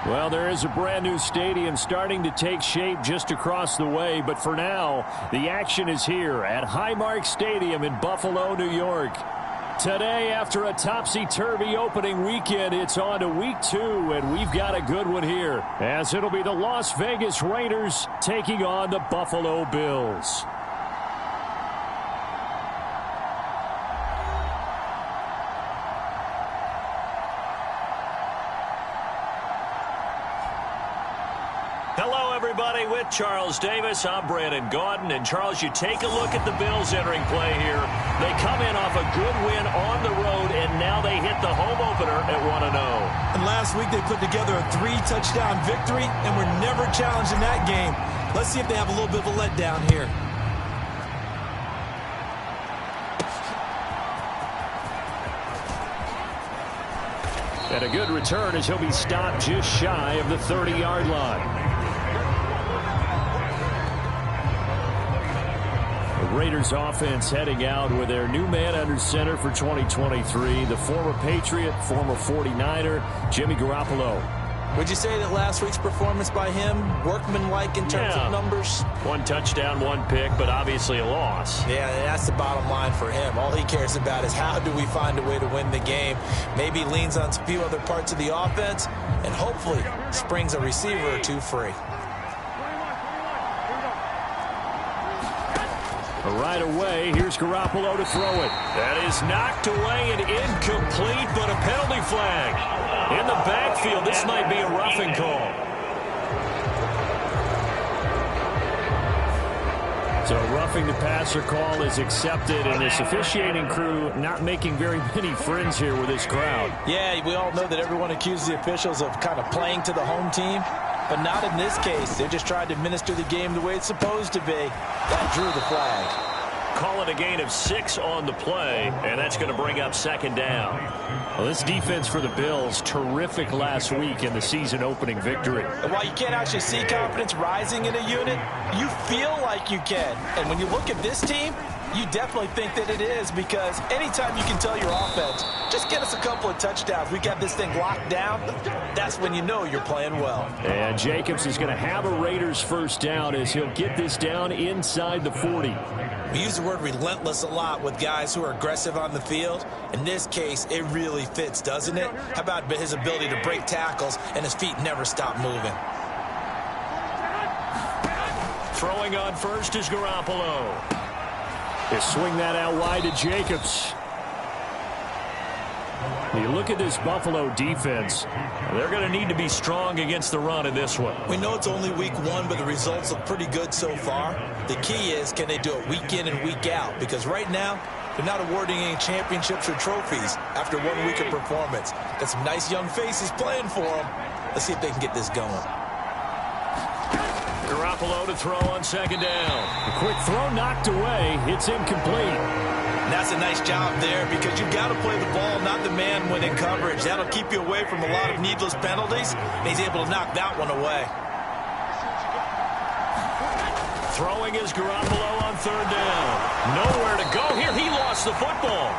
Well, there is a brand new stadium starting to take shape just across the way, but for now, the action is here at Highmark Stadium in Buffalo, New York. Today, after a topsy-turvy opening weekend, it's on to week 2, and we've got a good one here, as it'll be the Las Vegas Raiders taking on the Buffalo Bills. Hello, everybody. With Charles Davis, I'm Brandon Gaudin. And, Charles, you take a look at the Bills entering play here. They come in off a good win on the road, and now they hit the home opener at 1-0. And last week they put together a 3-touchdown victory, and were never challenged in that game. Let's see if they have a little bit of a letdown here. And a good return as he'll be stopped just shy of the 30-yard line. The Raiders offense heading out with their new man under center for 2023, the former Patriot, former 49er, Jimmy Garoppolo. Would you say that last week's performance by him, workmanlike in terms of numbers? 1 touchdown, 1 pick, but obviously a loss. Yeah, that's the bottom line for him. All he cares about is how do we find a way to win the game. Maybe leans on a few other parts of the offense, and hopefully springs a receiver or two free. Right away, here's Garoppolo to throw it. That is knocked away and incomplete, but a penalty flag. In the backfield, this might be a roughing call. So roughing the passer call is accepted, and this officiating crew not making very many friends here with this crowd. Yeah, we all know that everyone accuses the officials of kind of playing to the home team, but not in this case. They're just trying to administer the game the way it's supposed to be. That drew the flag. Call it a gain of 6 on the play, and that's going to bring up 2nd down. Well, this defense for the Bills, terrific last week in the season-opening victory. And while you can't actually see confidence rising in a unit, you feel like you can. And when you look at this team, you definitely think that it is, because anytime you can tell your offense, just get us a couple of touchdowns, we got this thing locked down, that's when you know you're playing well. And Jacobs is going to have a Raiders first down as he'll get this down inside the 40. We use the word relentless a lot with guys who are aggressive on the field. In this case, it really fits, doesn't it? How about his ability to break tackles and his feet never stop moving? Throwing on first is Garoppolo. They swing that out wide to Jacobs. You look at this Buffalo defense. They're going to need to be strong against the run in this one. We know it's only week 1, but the results look pretty good so far. The key is, can they do it week in and week out? Because right now, they're not awarding any championships or trophies after 1 week of performance. Got some nice young faces playing for them. Let's see if they can get this going. Garoppolo to throw on 2nd down. A quick throw knocked away. It's incomplete. And that's a nice job there, because you've got to play the ball, not the man when in coverage. That'll keep you away from a lot of needless penalties, and he's able to knock that one away. Throwing is Garoppolo on 3rd down. Nowhere to go here. He lost the football.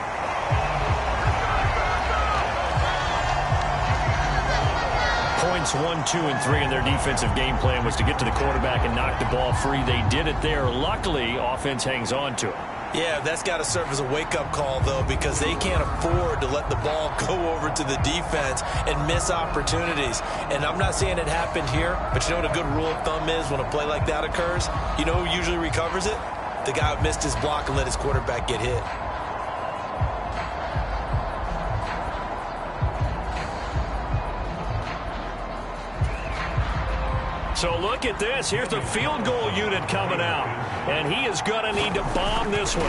Points 1, 2, and 3 in their defensive game plan was to get to the quarterback and knock the ball free. They did it there. Luckily, offense hangs on to it. Yeah, that's got to serve as a wake-up call, though, because they can't afford to let the ball go over to the defense and miss opportunities. And I'm not saying it happened here, but you know what a good rule of thumb is when a play like that occurs? You know who usually recovers it? The guy who missed his block and let his quarterback get hit. So look at this. Here's the field goal unit coming out. And he is going to need to bomb this one.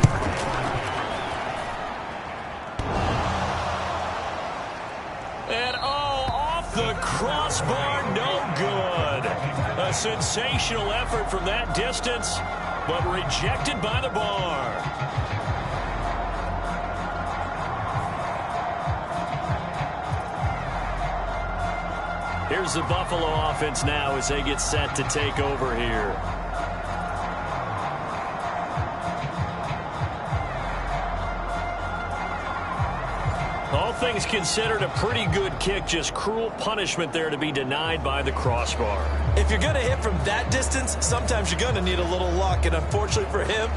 And, off the crossbar, no good. A sensational effort from that distance, but rejected by the bar. Here's the Buffalo offense now as they get set to take over here. All things was considered a pretty good kick, just cruel punishment there to be denied by the crossbar. If you're going to hit from that distance, sometimes you're going to need a little luck, and unfortunately for him,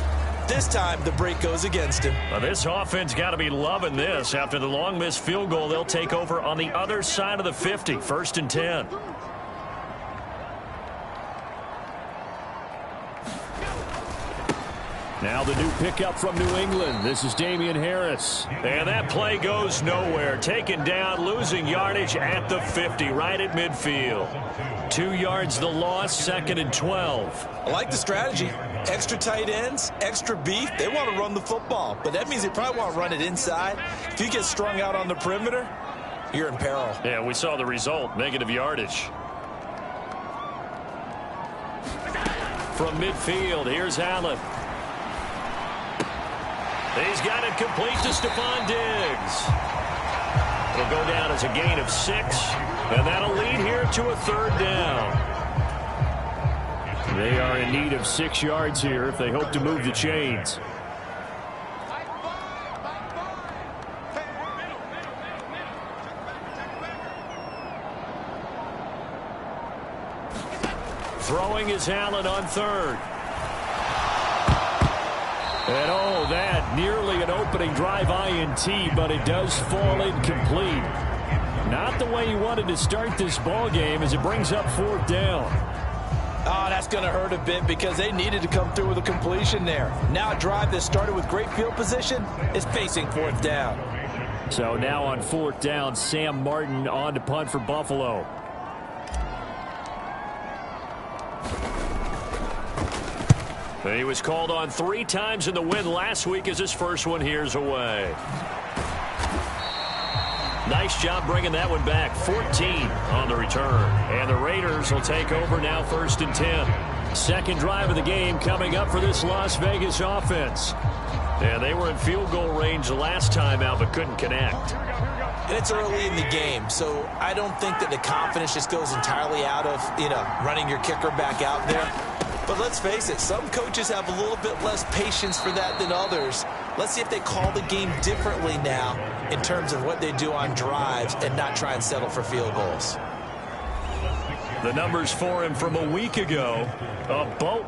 this time the break goes against him. Well, this offense got to be loving this. After the long missed field goal, they'll take over on the other side of the 50, 1st and 10. Now the new pickup from New England. This is Damian Harris. And that play goes nowhere. Taken down, losing yardage at the 50, right at midfield. 2 yards the loss, 2nd and 12. I like the strategy. Extra tight ends, extra beef. They want to run the football, but that means they probably want to run it inside. If you get strung out on the perimeter, you're in peril. Yeah, we saw the result, negative yardage. From midfield, here's Allen. He's got it complete to Stephon Diggs. It'll go down as a gain of 6, and that'll lead here to a 3rd down. They are in need of 6 yards here if they hope to move the chains. Throwing is Allen on 3rd. And oh, that nearly an opening drive INT, but it does fall incomplete. Not the way you wanted to start this ball game as it brings up 4th down. Oh, that's going to hurt a bit because they needed to come through with a completion there. Now a drive that started with great field position is facing 4th down. So now on 4th down, Sam Martin on to punt for Buffalo. He was called on 3 times in the win last week as his first one here's away. Nice job bringing that one back. 14 on the return. And the Raiders will take over now 1st and 10. Second drive of the game coming up for this Las Vegas offense. Yeah, they were in field goal range last time out but couldn't connect. And it's early in the game, so I don't think that the confidence just goes entirely out of, running your kicker back out there. But let's face it, some coaches have a little bit less patience for that than others. Let's see if they call the game differently now in terms of what they do on drives and not try and settle for field goals. The numbers for him from a week ago, a boat.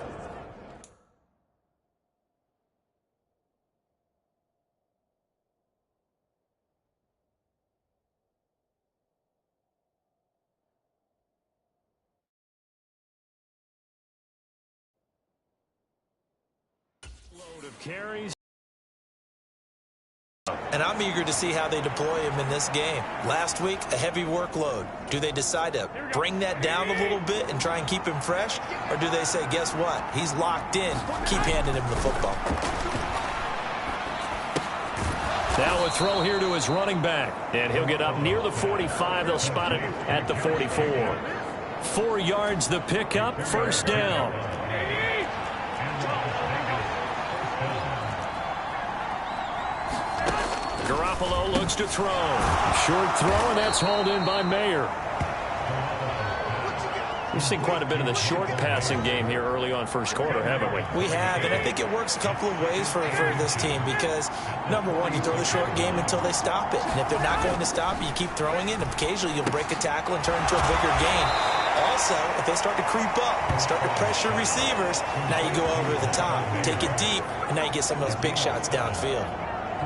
Load of carries. And I'm eager to see how they deploy him in this game. Last week, a heavy workload. Do they decide to bring that down a little bit and try and keep him fresh? Or do they say, guess what? He's locked in. Keep handing him the football. Now a throw here to his running back. And he'll get up near the 45. They'll spot it at the 44. 4 yards the pickup. 1st down. Garoppolo looks to throw. Short throw, and that's hauled in by Mayer. We've seen quite a bit of the short passing game here early on 1st quarter, haven't we? We have, and I think it works a couple of ways for this team because, number one, you throw the short game until they stop it. And if they're not going to stop it, you keep throwing it, and occasionally you'll break a tackle and turn into a bigger gain. Also, if they start to creep up, start to pressure receivers, now you go over the top, take it deep, and now you get some of those big shots downfield.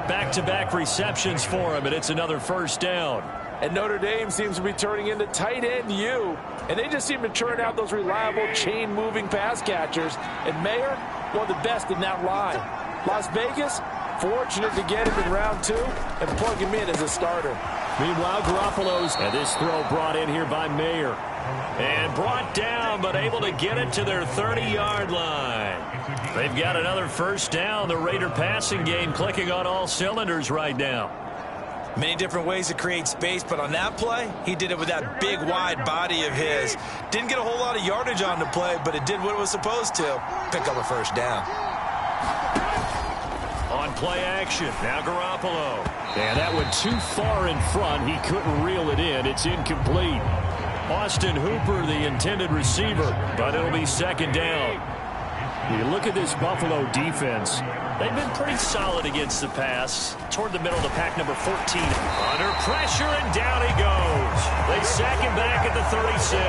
Back-to-back receptions for him, and it's another 1st down. And Notre Dame seems to be turning into tight end U. And they just seem to churn out those reliable chain-moving pass catchers. And Mayer, one of the best in that line. Las Vegas, fortunate to get him in round 2 and plug him in as a starter. Meanwhile, Garoppolo's, and this throw brought in here by Mayer. And brought down, but able to get it to their 30-yard line. They've got another 1st down. The Raider passing game clicking on all cylinders right now. Many different ways to create space, but on that play, he did it with that big, wide body of his. Didn't get a whole lot of yardage on the play, but it did what it was supposed to. Pick up a 1st down. On play action, now Garoppolo. And that went too far in front. He couldn't reel it in. It's incomplete. Austin Hooper, the intended receiver, but it'll be 2nd down. You look at this Buffalo defense. They've been pretty solid against the pass. Toward the middle of the pack, number 14. Under pressure, and down he goes. They sack him back at the 36.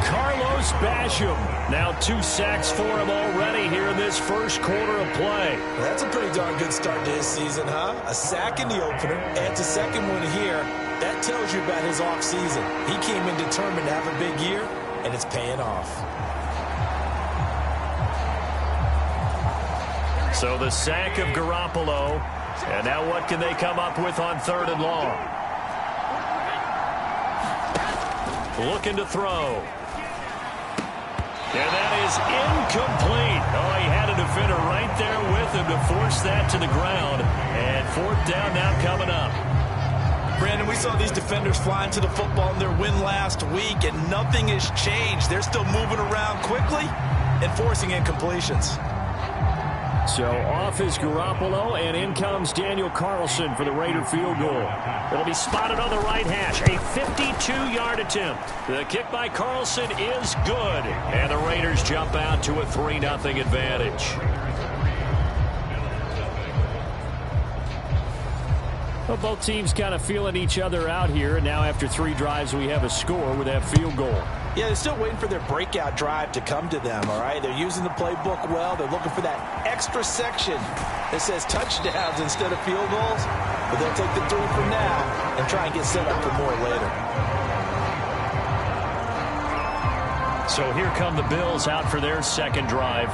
Carlos Basham. Now 2 sacks for him already here in this first quarter of play. That's a pretty darn good start to his season, huh? A sack in the opener, adds a second one here. That tells you about his offseason. He came in determined to have a big year, and it's paying off. So the sack of Garoppolo. And now what can they come up with on 3rd and long? Looking to throw. And that is incomplete. Oh, he had a defender right there with him to force that to the ground. And 4th down now coming up. Brandon, we saw these defenders flying to the football in their win last week, and nothing has changed. They're still moving around quickly and forcing incompletions. So off is Garoppolo, and in comes Daniel Carlson for the Raider field goal. It'll be spotted on the right hash. A 52-yard attempt. The kick by Carlson is good. And the Raiders jump out to a 3-0 advantage. Well, both teams kind of feeling each other out here. And now after 3 drives, we have a score with that field goal. Yeah, they're still waiting for their breakout drive to come to them, all right? They're using the playbook well. They're looking for that extra section that says touchdowns instead of field goals. But they'll take the 3 for now and try and get set up for more later. So here come the Bills out for their second drive.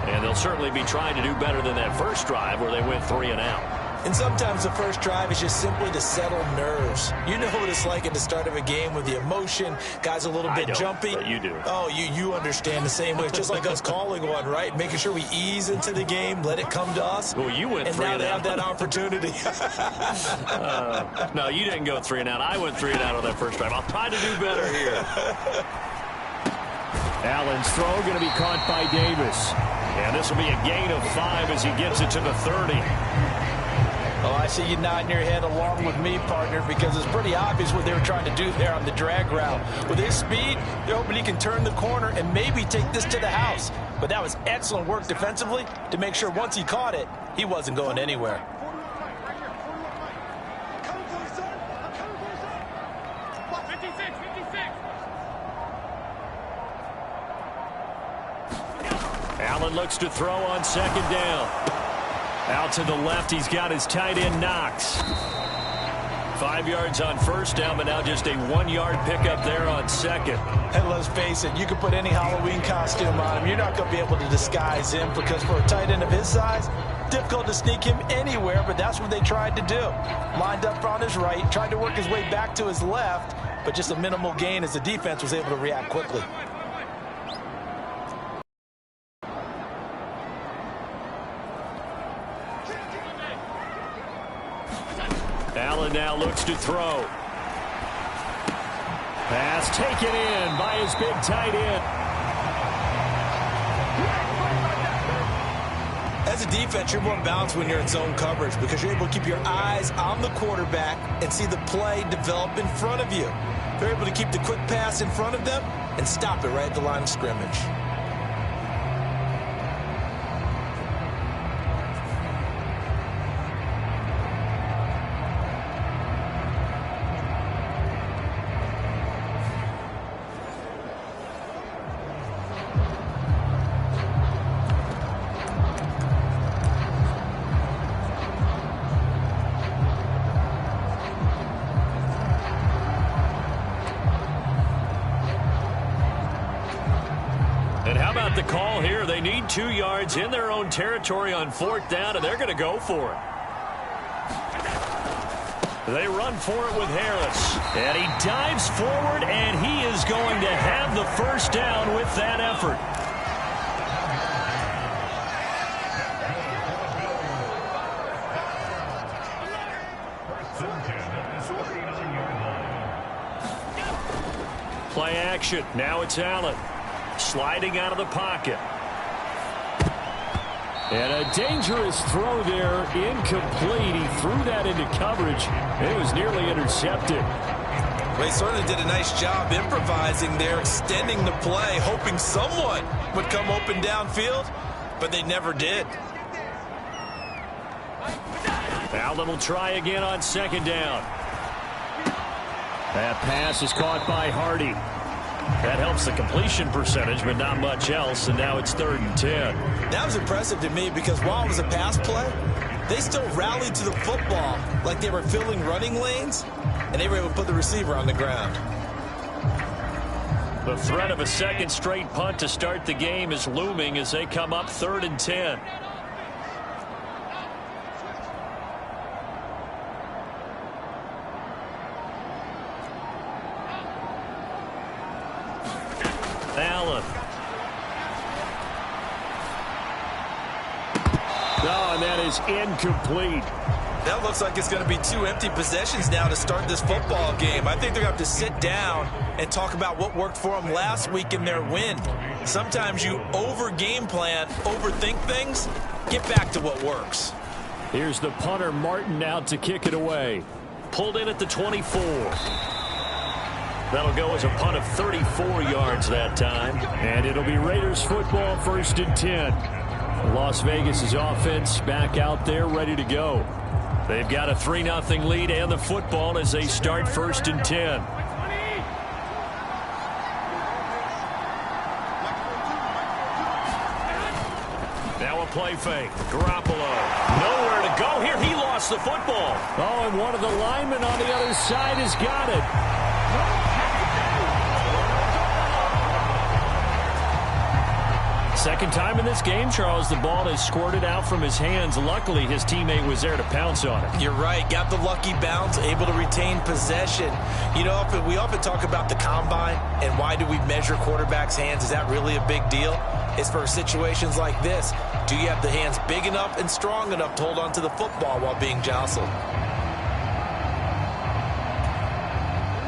And they'll certainly be trying to do better than that first drive where they went 3 and out. And sometimes the first drive is just simply to settle nerves. You know what it's like at the start of a game with the emotion. Guys a little bit jumpy. But you do. Oh, you understand the same way. It's just like us calling one, right? Making sure we ease into the game, let it come to us. Well, you went 3 and out. And now they have that opportunity. No, you didn't go 3 and out. I went 3 and out on that first drive. I'll try to do better here. Allen's throw going to be caught by Davis. And this will be a gain of 5 as he gets it to the 30. Oh, I see you nodding your head along with me, partner, because it's pretty obvious what they were trying to do there on the drag route. With his speed, they're hoping he can turn the corner and maybe take this to the house. But that was excellent work defensively to make sure once he caught it, he wasn't going anywhere. Allen looks to throw on 2nd down. Out to the left, he's got his tight end Knox. 5 yards on 1st down, but now just a 1-yard pickup there on 2nd. And let's face it, you can put any Halloween costume on him. You're not going to be able to disguise him because for a tight end of his size, difficult to sneak him anywhere, but that's what they tried to do. Lined up on his right, tried to work his way back to his left, but just a minimal gain as the defense was able to react quickly. Allen now looks to throw. Pass taken in by his big tight end. As a defense, you're more balanced when you're in zone coverage because you're able to keep your eyes on the quarterback and see the play develop in front of you. They're able to keep the quick pass in front of them and stop it right at the line of scrimmage. And how about the call here? They need 2 yards in their own territory on 4th down, and they're going to go for it. They run for it with Harris. And he dives forward, and he is going to have the 1st down with that effort. Play action. Now it's Allen. Sliding out of the pocket. And a dangerous throw there, incomplete. He threw that into coverage. It was nearly intercepted. They certainly did a nice job improvising there, extending the play, hoping someone would come open downfield, but they never did. Allen will try again on second down. That pass is caught by Hardy. That helps the completion percentage, but not much else, and now it's 3rd and 10. That was impressive to me because while it was a pass play, they still rallied to the football like they were filling running lanes, and they were able to put the receiver on the ground. The threat of a second straight punt to start the game is looming as they come up 3rd and 10. Allen. Oh, and that is incomplete. That looks like it's going to be 2 empty possessions now to start this football game. I think they're going to have to sit down and talk about what worked for them last week in their win. Sometimes you over-game plan, overthink things. Get back to what works. Here's the punter, Martin, out to kick it away. Pulled in at the 24. That'll go as a punt of 34 yards that time. And it'll be Raiders football, 1st and 10. Las Vegas' offense back out there ready to go. They've got a 3-0 lead and the football as they start 1st and 10. Now a play fake. Garoppolo. Nowhere to go here. He lost the football. Oh, and one of the linemen on the other side has got it. Second time in this game, Charles, the ball has squirted out from his hands. Luckily, his teammate was there to pounce on it. You're right. Got the lucky bounce, able to retain possession. You know, we often talk about the combine and why do we measure quarterbacks' hands. Is that really a big deal? It's for situations like this. Do you have the hands big enough and strong enough to hold on to the football while being jostled?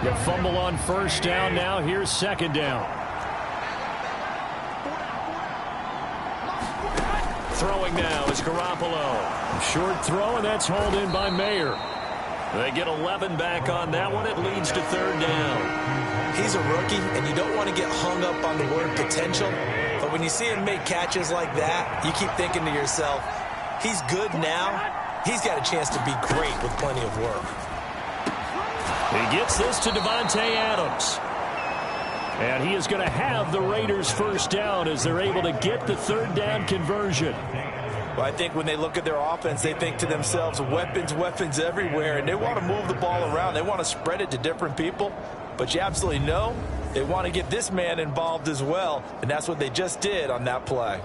The fumble on 1st down. Now here's 2nd down. Throwing now is Garoppolo. Short throw, and that's hauled in by Mayer. They get 11 back on that one. It leads to 3rd down. He's a rookie, and you don't want to get hung up on the word potential. But when you see him make catches like that, you keep thinking to yourself, he's good now. He's got a chance to be great with plenty of work. He gets this to Devontae Adams. And he is going to have the Raiders 1st down as they're able to get the 3rd down conversion. Well, I think when they look at their offense, they think to themselves, weapons everywhere, and they want to move the ball around. They want to spread it to different people. But you absolutely know they want to get this man involved as well, and that's what they just did on that play.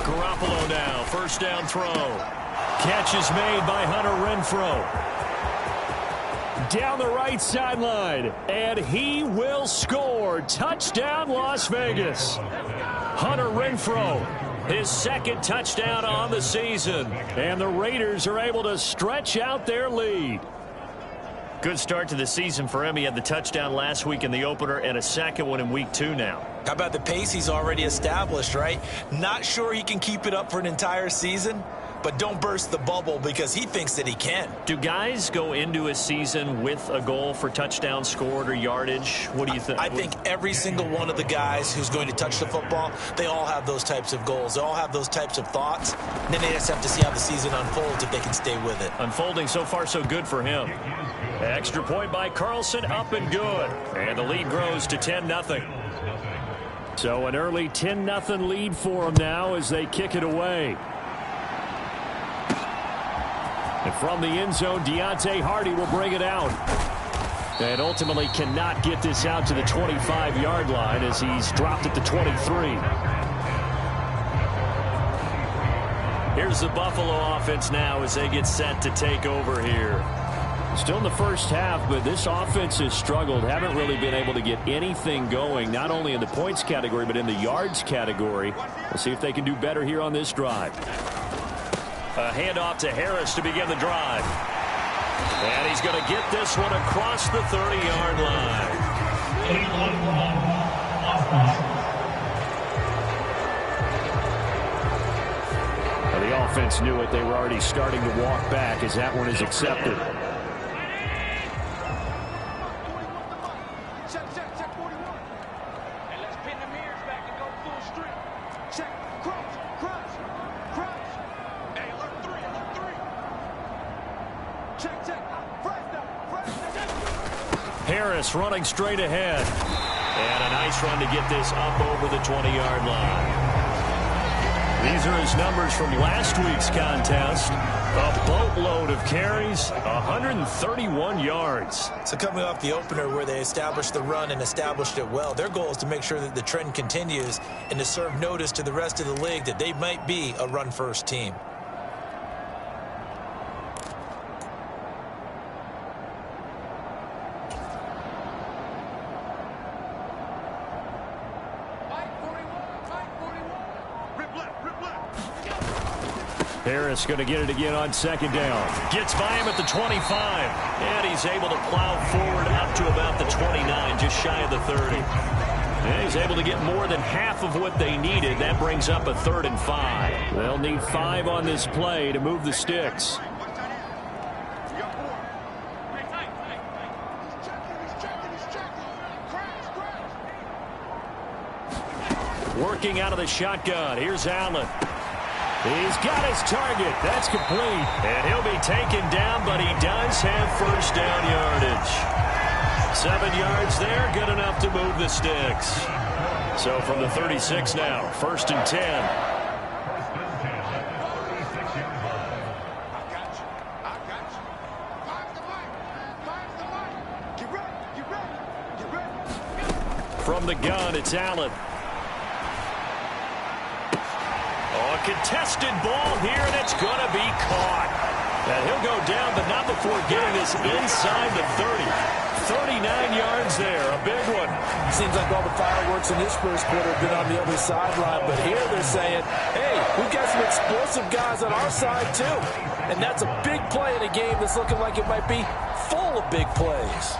Garoppolo now, 1st down throw. Catch is made by Hunter Renfrow. Down the right sideline, and he will score. Touchdown, Las Vegas. Hunter Renfrow, his 2nd touchdown on the season. And the Raiders are able to stretch out their lead. Good start to the season for him. He had the touchdown last week in the opener and a 2nd one in week 2 now. How about the pace he's already established, right? Not sure he can keep it up for an entire season, but don't burst the bubble because he thinks that he can. Do guys go into a season with a goal for touchdown scored or yardage? What do you think? I think every single one of the guys who's going to touch the football, they all have those types of goals. They all have those types of thoughts. And then they just have to see how the season unfolds if they can stay with it. Unfolding so far so good for him. Extra point by Carlson, up and good. And the lead grows to 10-0. So an early 10-0 lead for them now as they kick it away. And from the end zone, Deontay Hardy will bring it out. And ultimately cannot get this out to the 25-yard line as he's dropped at the 23. Here's the Buffalo offense now as they get set to take over here. Still in the first half, but this offense has struggled. Haven't really been able to get anything going, not only in the points category, but in the yards category. We'll see if they can do better here on this drive. A handoff to Harris to begin the drive. And he's going to get this one across the 30-yard line. Well, the offense knew it. They were already starting to walk back as that one is accepted. Harris running straight ahead. And a nice run to get this up over the 20-yard line. These are his numbers from last week's contest. A boatload of carries, 131 yards. So coming off the opener where they established the run and established it well, their goal is to make sure that the trend continues and to serve notice to the rest of the league that they might be a run-first team. Harris going to get it again on second down. Gets by him at the 25. And he's able to plow forward up to about the 29, just shy of the 30. And he's able to get more than half of what they needed. That brings up a 3rd and 5. They'll need 5 on this play to move the sticks. Working out of the shotgun. Here's Allen. He's got his target. That's complete. And he'll be taken down, but he does have first down yardage. 7 yards there, good enough to move the sticks. So from the 36 now, 1st and 10. From the gun, it's Allen. Contested ball here, and it's going to be caught. And he'll go down, but not before getting this inside the 30. 39 yards there, a big one. Seems like all the fireworks in this first quarter have been on the other sideline, but here they're saying, hey, we've got some explosive guys on our side too. And that's a big play in a game that's looking like it might be full of big plays.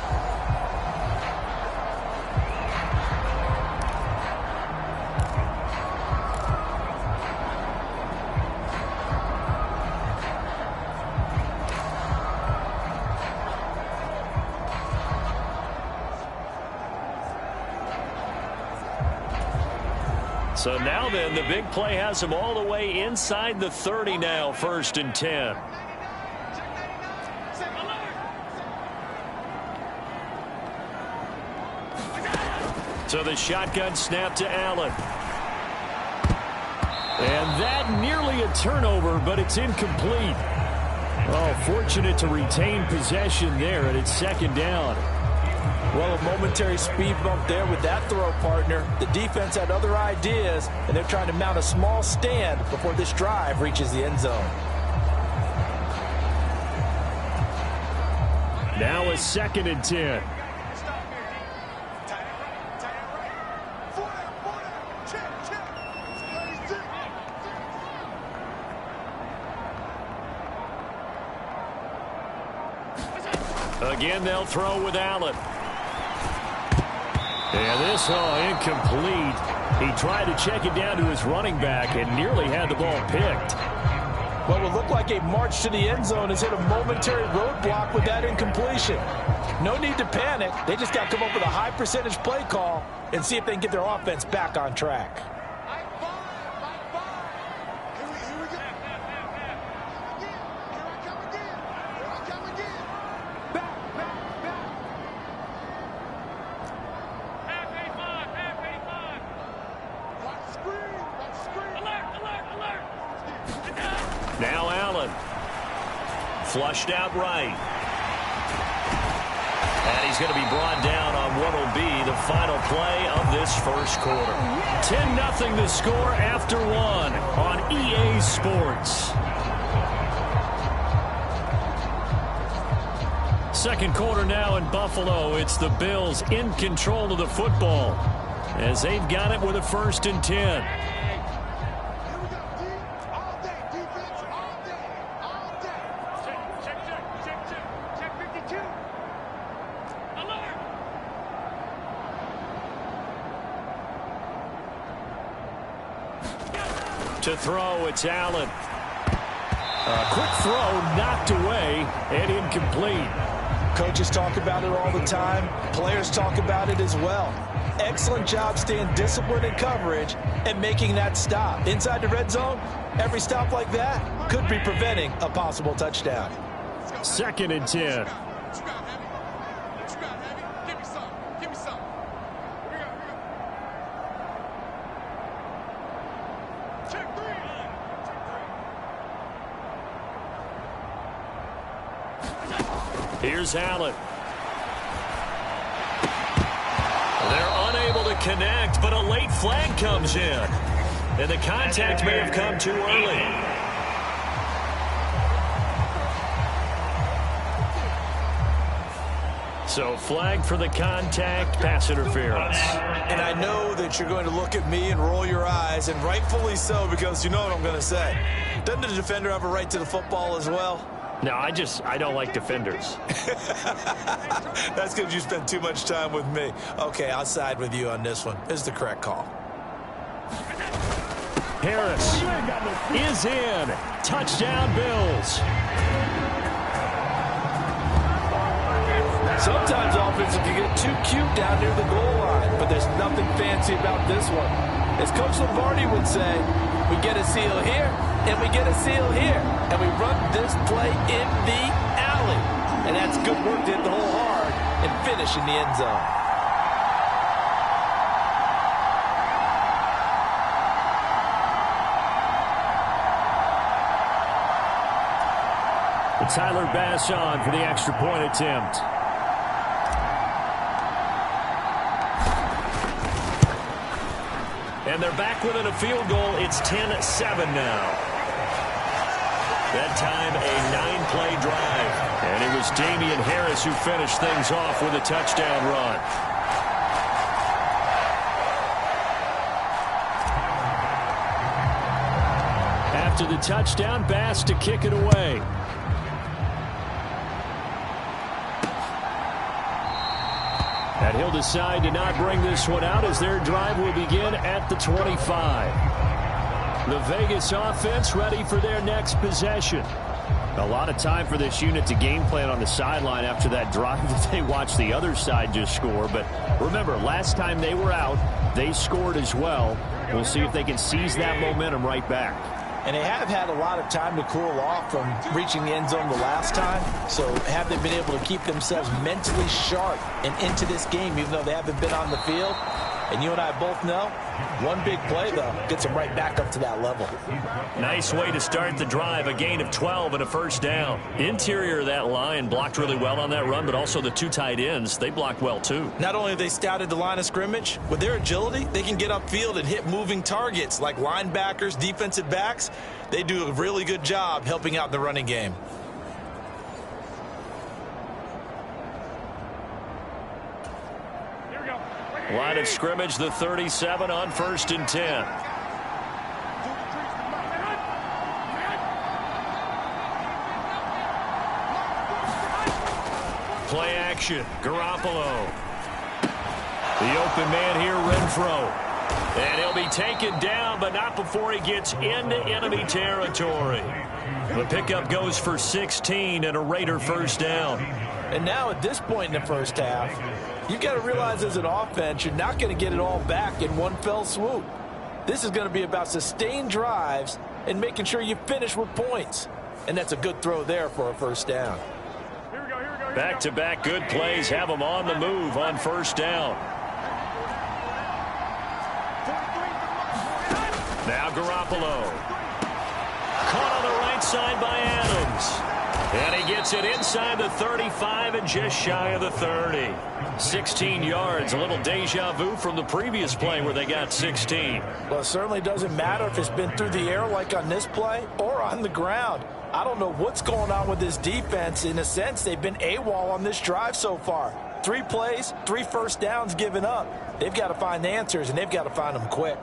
So now then, the big play has him all the way inside the 30 now, 1st and 10. So the shotgun snap to Allen. And that nearly a turnover, but it's incomplete. Oh, fortunate to retain possession there, and it's 2nd down. Well, a momentary speed bump there with that throw, partner. The defense had other ideas, and they're trying to mount a small stand before this drive reaches the end zone. Now a 2nd and 10. Again, they'll throw with Allen. And this, incomplete. He tried to check it down to his running back and nearly had the ball picked. What would look like a march to the end zone has hit a momentary roadblock with that incompletion. No need to panic. They just got to come up with a high percentage play call and see if they can get their offense back on track. Now Allen. Flushed out right. And he's going to be brought down on what will be the final play of this first quarter. 10-0 the score after 1 on EA Sports. Second quarter now in Buffalo. It's the Bills in control of the football as they've got it with a 1st and 10. To throw, it's Allen. Quick throw, knocked away, and incomplete. Coaches talk about it all the time. Players talk about it as well. Excellent job staying disciplined in coverage and making that stop. Inside the red zone, every stop like that could be preventing a possible touchdown. 2nd and 10. Here's Allen. They're unable to connect, but a late flag comes in. And the contact may have come too early. So flag for the contact, pass interference. And I know that you're going to look at me and roll your eyes, and rightfully so, because you know what I'm going to say. Doesn't the defender have a right to the football as well? No, I don't like defenders. That's because you spend too much time with me. Okay, I'll side with you on this one. This is the correct call. Harris is in. Touchdown, Bills. Sometimes offenses can get too cute down near the goal line, but there's nothing fancy about this one. As Coach Lombardi would say, we get a seal here, and we get a seal here, and we run this play in the alley. And that's good work to hit the hole hard and finish in the end zone. Tyler Bass on for the extra point attempt. And they're back within a field goal. It's 10-7 now. That time, a 9-play drive. And it was Damian Harris who finished things off with a touchdown run. After the touchdown, Bass to kick it away. And he'll decide to not bring this one out as their drive will begin at the 25. The Vegas offense ready for their next possession. A lot of time for this unit to game plan on the sideline after that drive that they watched the other side just score. But remember, last time they were out, they scored as well. We'll see if they can seize that momentum right back. And they have had a lot of time to cool off from reaching the end zone the last time. So have they been able to keep themselves mentally sharp and into this game, even though they haven't been on the field? And you and I both know, one big play, though, gets them right back up to that level. Nice way to start the drive, a gain of 12 and a first down. Interior of that line blocked really well on that run, but also the two tight ends, they blocked well too. Not only have they scouted the line of scrimmage, with their agility, they can get upfield and hit moving targets like linebackers, defensive backs. They do a really good job helping out in the running game. Line of scrimmage, the 37 on 1st and 10. Play action, Garoppolo. The open man here, Renfro. And he'll be taken down, but not before he gets into enemy territory. The pickup goes for 16 and a Raider first down. And now at this point in the first half, you've got to realize as an offense, you're not going to get it all back in one fell swoop. This is going to be about sustained drives and making sure you finish with points. And that's a good throw there for a first down. Back-to-back good plays have them on the move on first down. Now Garoppolo. Caught on the right side by Adams. And he gets it inside the 35 and just shy of the 30. 16 yards, a little deja vu from the previous play where they got 16. Well, it certainly doesn't matter if it's been through the air like on this play or on the ground. I don't know what's going on with this defense. In a sense, they've been AWOL on this drive so far. 3 plays, 3 first downs given up. They've got to find answers, and they've got to find them quick.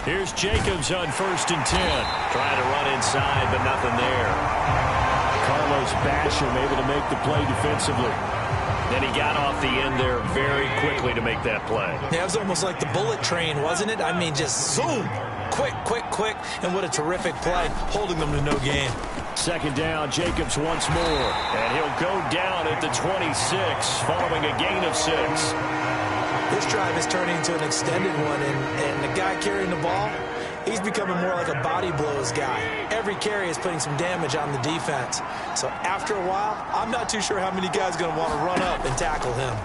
Here's Jacobs on 1st and 10. Trying to run inside, but nothing there. Carlos Basham able to make the play defensively. Then he got off the end there very quickly to make that play. Yeah, it was almost like the bullet train, wasn't it? I mean, just zoom. Quick, quick, quick. And what a terrific play, holding them to no gain. 2nd down, Jacobs once more. And he'll go down at the 26 following a gain of 6. This drive is turning into an extended one, and the guy carrying the ball, he's becoming more like a body blows guy. Every carry is putting some damage on the defense. So after a while, I'm not too sure how many guys are going to want to run up and tackle him.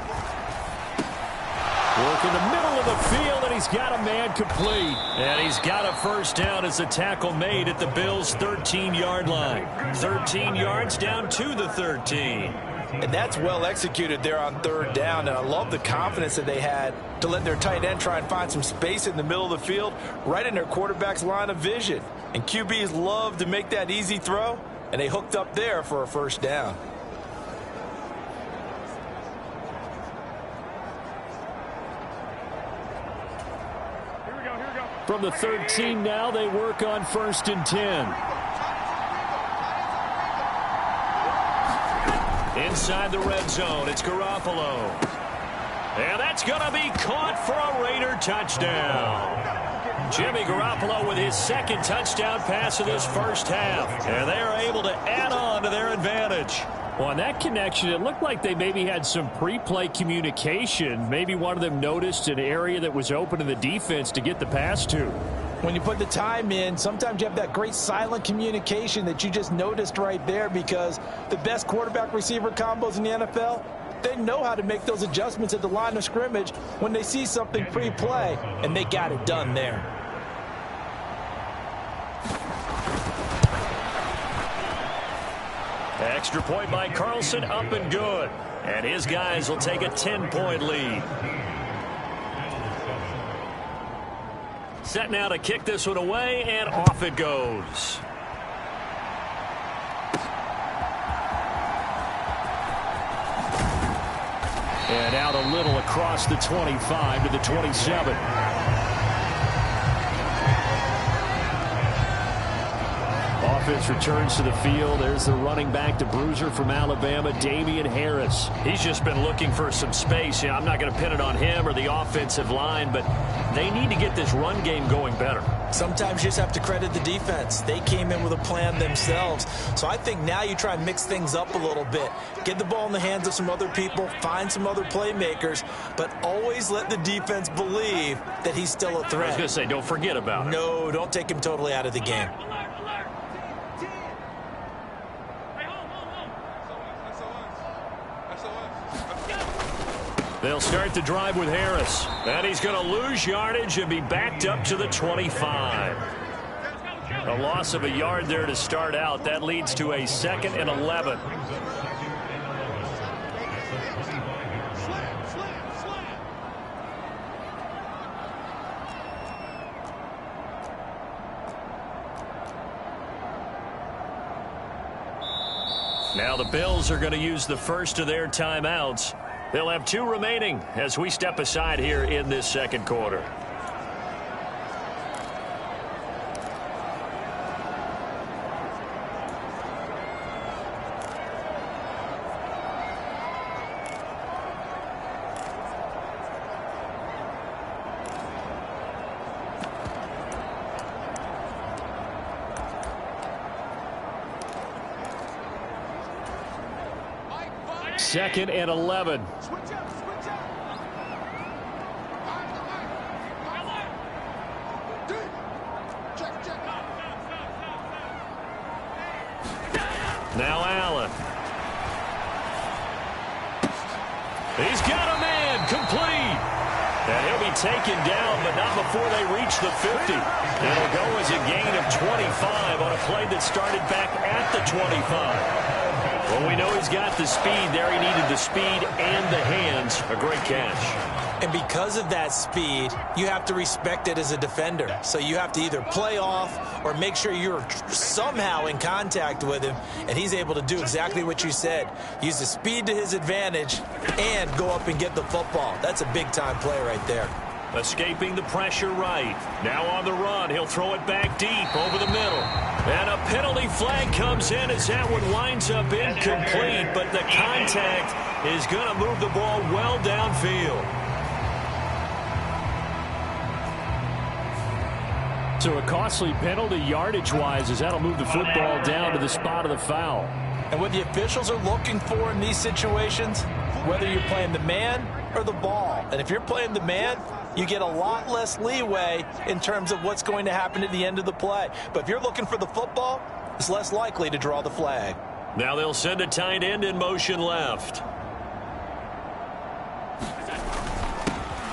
Work in the middle of the field, and he's got a man complete. And he's got a 1st down as the tackle made at the Bills' 13-yard line. 13 yards down to the 13. And that's well executed there on 3rd down. And I love the confidence that they had to let their tight end try and find some space in the middle of the field, right in their quarterback's line of vision. And QBs love to make that easy throw, and they hooked up there for a 1st down. From the 13 now, they work on 1st and 10. Inside the red zone, it's Garoppolo. And that's going to be caught for a Raider touchdown. Jimmy Garoppolo with his 2nd touchdown pass of this 1st half. And they are able to add on to their advantage. Well, on that connection, it looked like they maybe had some pre-play communication. Maybe one of them noticed an area that was open in the defense to get the pass to. When you put the time in, sometimes you have that great silent communication that you just noticed right there, because the best quarterback-receiver combos in the NFL, they know how to make those adjustments at the line of scrimmage when they see something pre-play, and they got it done there. Extra point by Carlson, up and good. And his guys will take a 10-point lead. Set now to kick this one away, and off it goes. And out a little across the 25 to the 27. Offense returns to the field. There's the running back, the bruiser from Alabama, Damian Harris. He's just been looking for some space. I'm not going to pin it on him or the offensive line, but they need to get this run game going better. Sometimes you just have to credit the defense. They came in with a plan themselves. So I think now you try and mix things up a little bit. Get the ball in the hands of some other people, find some other playmakers, but always let the defense believe that he's still a threat. I was going to say, don't forget about it. No, don't take him totally out of the game. They'll start the drive with Harris. And he's going to lose yardage and be backed up to the 25. A loss of a yard there to start out. That leads to a 2nd and 11. Now the Bills are going to use the first of their timeouts. They'll have 2 remaining as we step aside here in this 2nd quarter. Second and 11. Now Allen. He's got a man complete. And he'll be taken down, but not before they reach the 50. It'll go as a gain of 25 on a play that started back at the 25. Well, we know he's got the speed there. He needed the speed and the hands. A great catch. And because of that speed, you have to respect it as a defender. So you have to either play off or make sure you're somehow in contact with him. And he's able to do exactly what you said. Use the speed to his advantage and go up and get the football. That's a big-time play right there. Escaping the pressure right. Now on the run. He'll throw it back deep over the middle. And a penalty flag comes in as that one winds up incomplete. But the contact is going to move the ball well downfield. So a costly penalty yardage-wise as that'll move the football down to the spot of the foul. And what the officials are looking for in these situations, whether you're playing the man or the ball. And if you're playing the man, you get a lot less leeway in terms of what's going to happen at the end of the play. But if you're looking for the football, it's less likely to draw the flag. Now they'll send a tight end in motion left.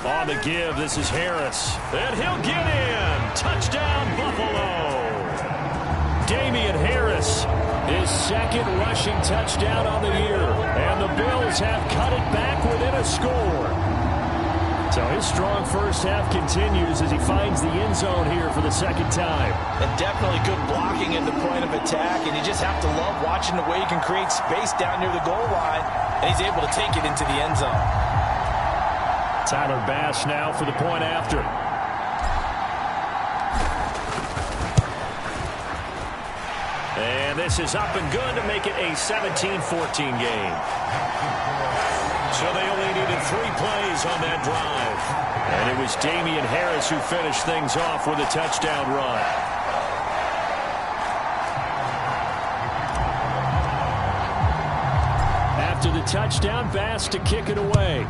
On the give, this is Harris. And he'll get in. Touchdown, Buffalo. Damian Harris, his second rushing touchdown on the year. And the Bills have cut it back within a score. So his strong first half continues as he finds the end zone here for the second time. And definitely good blocking at the point of attack. And you just have to love watching the way he can create space down near the goal line. And he's able to take it into the end zone. Tyler Bass now for the point after. And this is up and good to make it a 17-14 game. So they only needed 3 plays on that drive. And it was Damian Harris who finished things off with a touchdown run. After the touchdown, Bass to kick it away.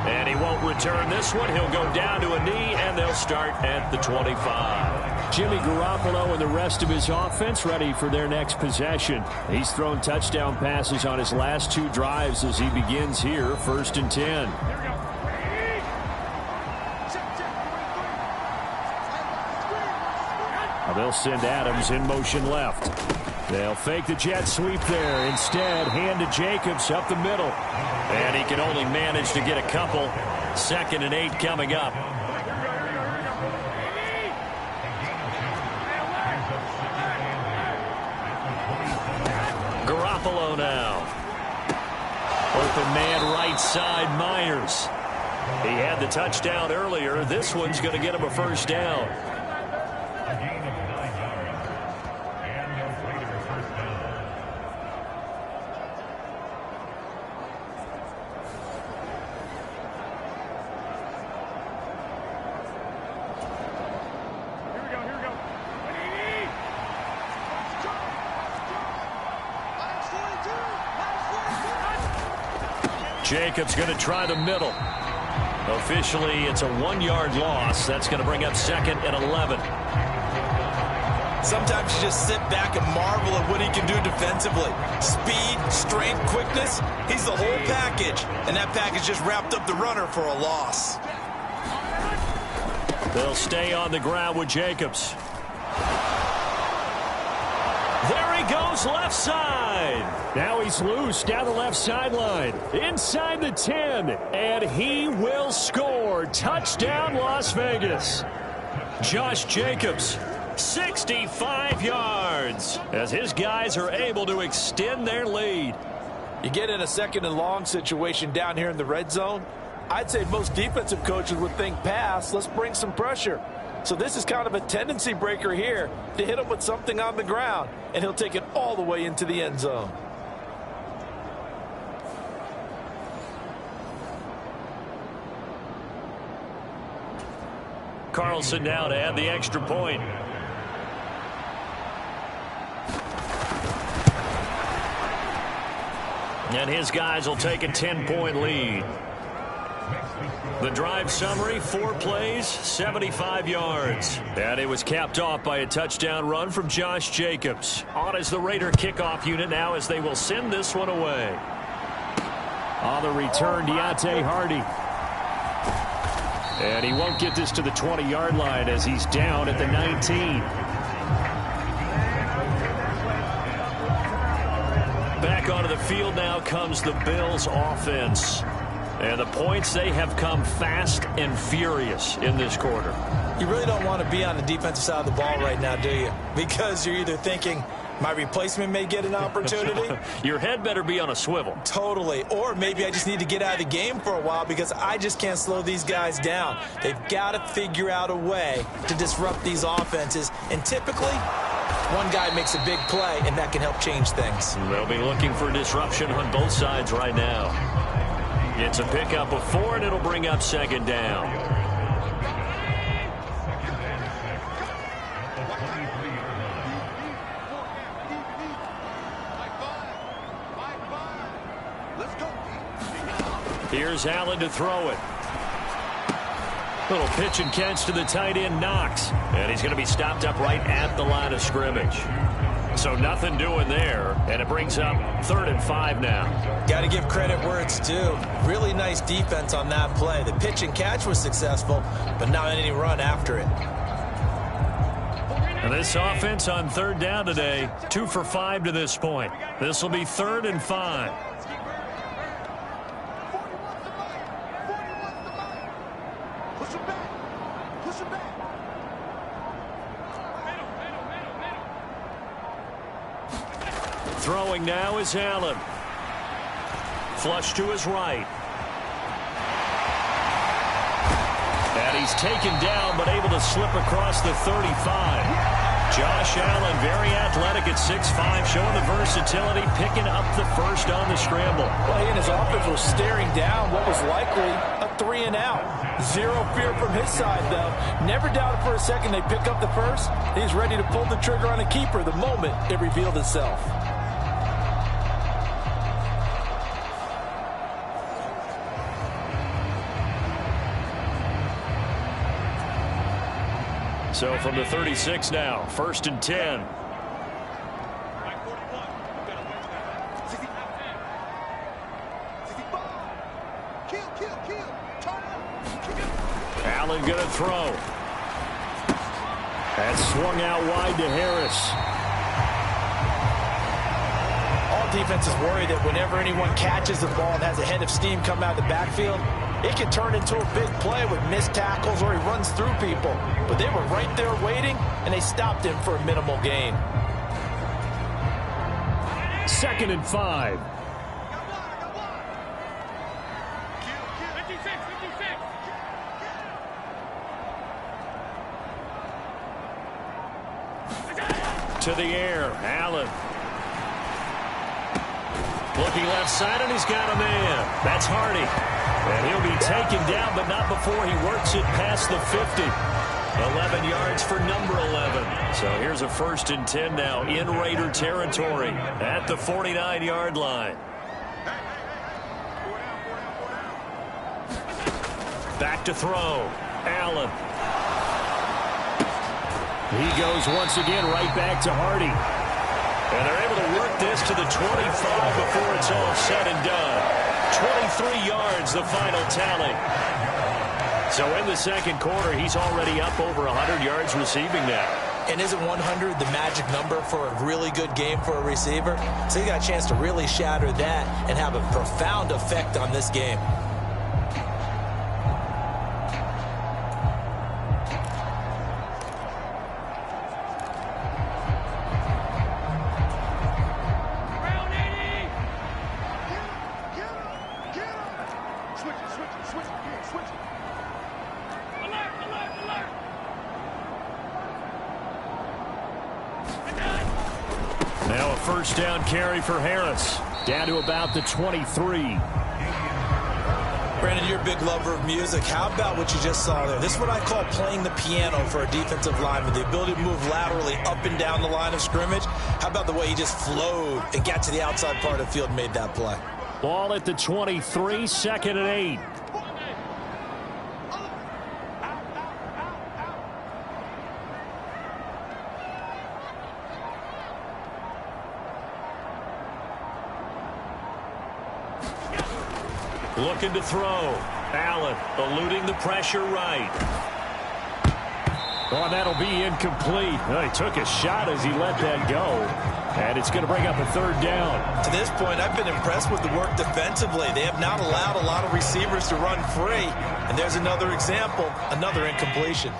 And he won't return this one. He'll go down to a knee, and they'll start at the 25. Jimmy Garoppolo and the rest of his offense ready for their next possession. He's thrown touchdown passes on his last 2 drives as he begins here, 1st and 10. Now they'll send Adams in motion left. They'll fake the jet sweep there. Instead, hand to Jacobs up the middle. And he can only manage to get a couple. 2nd and 8 coming up. Garoppolo now. Open man right side, Myers. He had the touchdown earlier. This one's going to get him a first down. Jacobs going to try the middle. Officially, it's a 1-yard loss. That's going to bring up 2nd and 11. Sometimes you just sit back and marvel at what he can do defensively. Speed, strength, quickness, he's the whole package. And that package just wrapped up the runner for a loss. They'll stay on the ground with Jacobs. There he goes, left side. Now he's loose down the left sideline. Inside the 10. And he will score. Touchdown, Las Vegas. Josh Jacobs, 65 yards. As his guys are able to extend their lead. You get in a 2nd and long situation down here in the red zone. I'd say most defensive coaches would think pass. Let's bring some pressure. So this is kind of a tendency breaker here to hit him with something on the ground. And he'll take it all the way into the end zone. Carlson now to add the extra point. And his guys will take a 10-point lead. The drive summary, 4 plays, 75 yards. And it was capped off by a touchdown run from Josh Jacobs. On as the Raider kickoff unit now as they will send this one away. On the return, Deontay Hardy. And he won't get this to the 20-yard line as he's down at the 19. Back onto the field now comes the Bills offense. And the points, they have come fast and furious in this quarter. You really don't want to be on the defensive side of the ball right now, do you? Because you're either thinking, My replacement may get an opportunity. Your head better be on a swivel. Totally. Or maybe I just need to get out of the game for a while because I just can't slow these guys down. They've got to figure out a way to disrupt these offenses. And typically, one guy makes a big play, and that can help change things. They'll be looking for disruption on both sides right now. It's a pickup of 4, and it'll bring up second down. Here's Allen to throw it. Little pitch and catch to the tight end, Knox. And he's going to be stopped up right at the line of scrimmage. So nothing doing there. And it brings up 3rd and 5 now. Got to give credit where it's due. Really nice defense on that play. The pitch and catch was successful, but not any run after it. And this offense on 3rd down today, 2 for 5 to this point. This will be 3rd and 5. Throwing now is Allen. Flush to his right. And he's taken down, but able to slip across the 35. Josh Allen, very athletic at 6'5", showing the versatility, picking up the first on the scramble. Well, he and his offense was staring down what was likely a 3 and out. Zero fear from his side, though. Never doubted for a second they pick up the first. He's ready to pull the trigger on a keeper the moment it revealed itself. So from the 36 now, 1st and 10. Allen going to throw. That's swung out wide to Harris. All defenses worry that whenever anyone catches the ball and has a head of steam come out of the backfield, it can turn into a big play with missed tackles or he runs through people. But they were right there waiting, and they stopped him for a minimal gain. 2nd and 5. To the air, Allen. Looking left side, and he's got a man. That's Hardy. And he'll be taken down, but not before he works it past the 50. 11 yards for number 11. So here's a 1st and 10 now in Raider territory at the 49-yard line. Back to throw. Allen. He goes once again right back to Hardy. And they're able to work this to the 25 before it's all said and done. 23 yards, the final tally. So in the 2nd quarter, he's already up over 100 yards receiving now. And isn't 100 the magic number for a really good game for a receiver? So he got a chance to really shatter that and have a profound effect on this game. Now a 1st down carry for Harris. Down to about the 23. Brandon, you're a big lover of music. How about what you just saw there? This is what I call playing the piano for a defensive lineman. The ability to move laterally up and down the line of scrimmage. How about the way he just flowed and got to the outside part of the field and made that play? Ball at the 23, 2nd and 8. Looking to throw. Allen eluding the pressure right. Oh, that'll be incomplete. Well, he took a shot as he let that go. And it's going to bring up a 3rd down. To this point, I've been impressed with the work defensively. They have not allowed a lot of receivers to run free. And there's another example, another incompletion.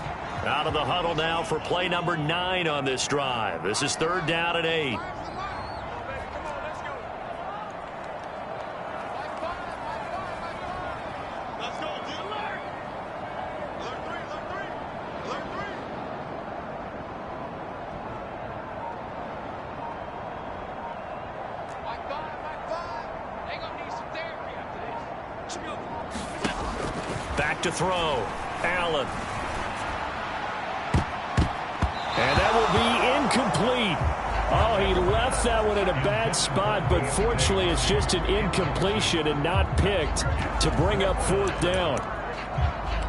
Out of the huddle now for play number 9 on this drive. This is 3rd down and 8. Back to throw. Allen. And that will be incomplete. Oh, he left that one in a bad spot, but fortunately it's just an incompletion and not picked to bring up 4th down.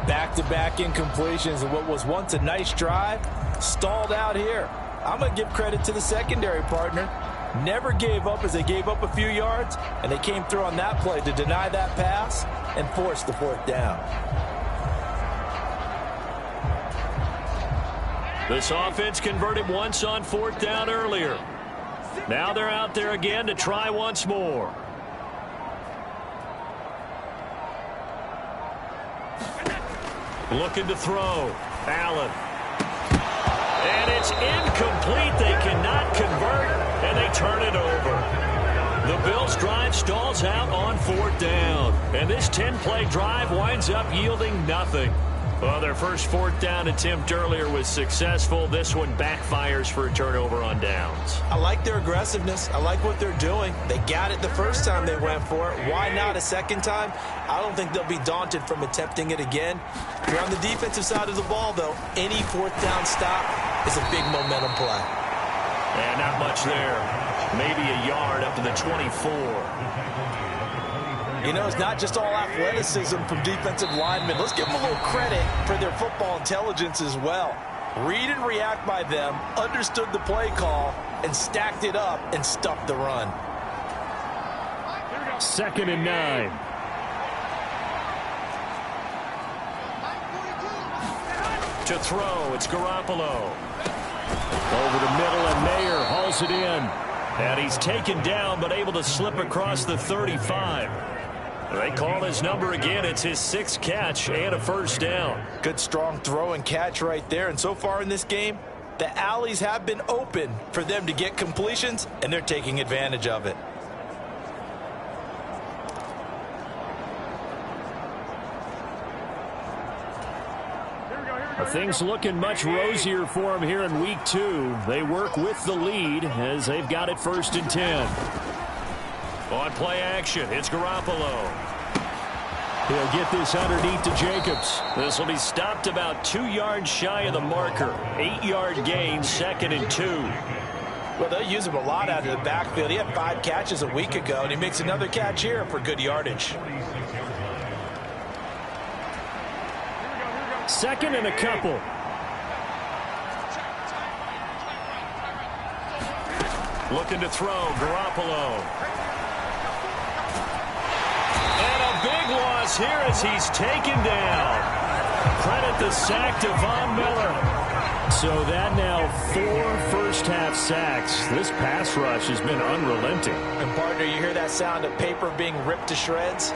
Back-to-back incompletions and what was once a nice drive stalled out here. I'm going to give credit to the secondary partner. Never gave up as they gave up a few yards, and they came through on that play to deny that pass and force the 4th down. This offense converted once on 4th down earlier. Now they're out there again to try once more. Looking to throw. Allen. And it's incomplete. They cannot convert, and they turn it over. The Bills' drive stalls out on 4th down. And this 10-play drive winds up yielding nothing. Well, their first 4th down attempt earlier was successful. This one backfires for a turnover on downs. I like their aggressiveness. I like what they're doing. They got it the first time they went for it. Why not a second time? I don't think they'll be daunted from attempting it again. If you're on the defensive side of the ball, though, any 4th down stop is a big momentum play. And not much there. Maybe a yard up to the 24. You know, it's not just all athleticism from defensive linemen. Let's give them a little credit for their football intelligence as well. Read and react by them, understood the play call, and stacked it up and stuffed the run. 2nd and 9. To throw, it's Garoppolo. Over the middle, and Mayer hauls it in. And he's taken down, but able to slip across the 35. They call his number again. It's his 6th catch and a 1st down. Good, strong throw and catch right there. And so far in this game, the alleys have been open for them to get completions, and they're taking advantage of it. Things looking much rosier for them here in week 2. They work with the lead as they've got it 1st and 10. On play action, it's Garoppolo. He'll get this underneath to Jacobs. This will be stopped about 2 yards shy of the marker. 8-yard gain, 2nd and 2. Well, they'll use him a lot out of the backfield. He had 5 catches a week ago, and he makes another catch here for good yardage. 2nd and a couple. Looking to throw, Garoppolo. And a big loss here as he's taken down. Credit the sack to Von Miller. So that now 4 first-half sacks. This pass rush has been unrelenting. And, partner, you hear that sound of paper being ripped to shreds?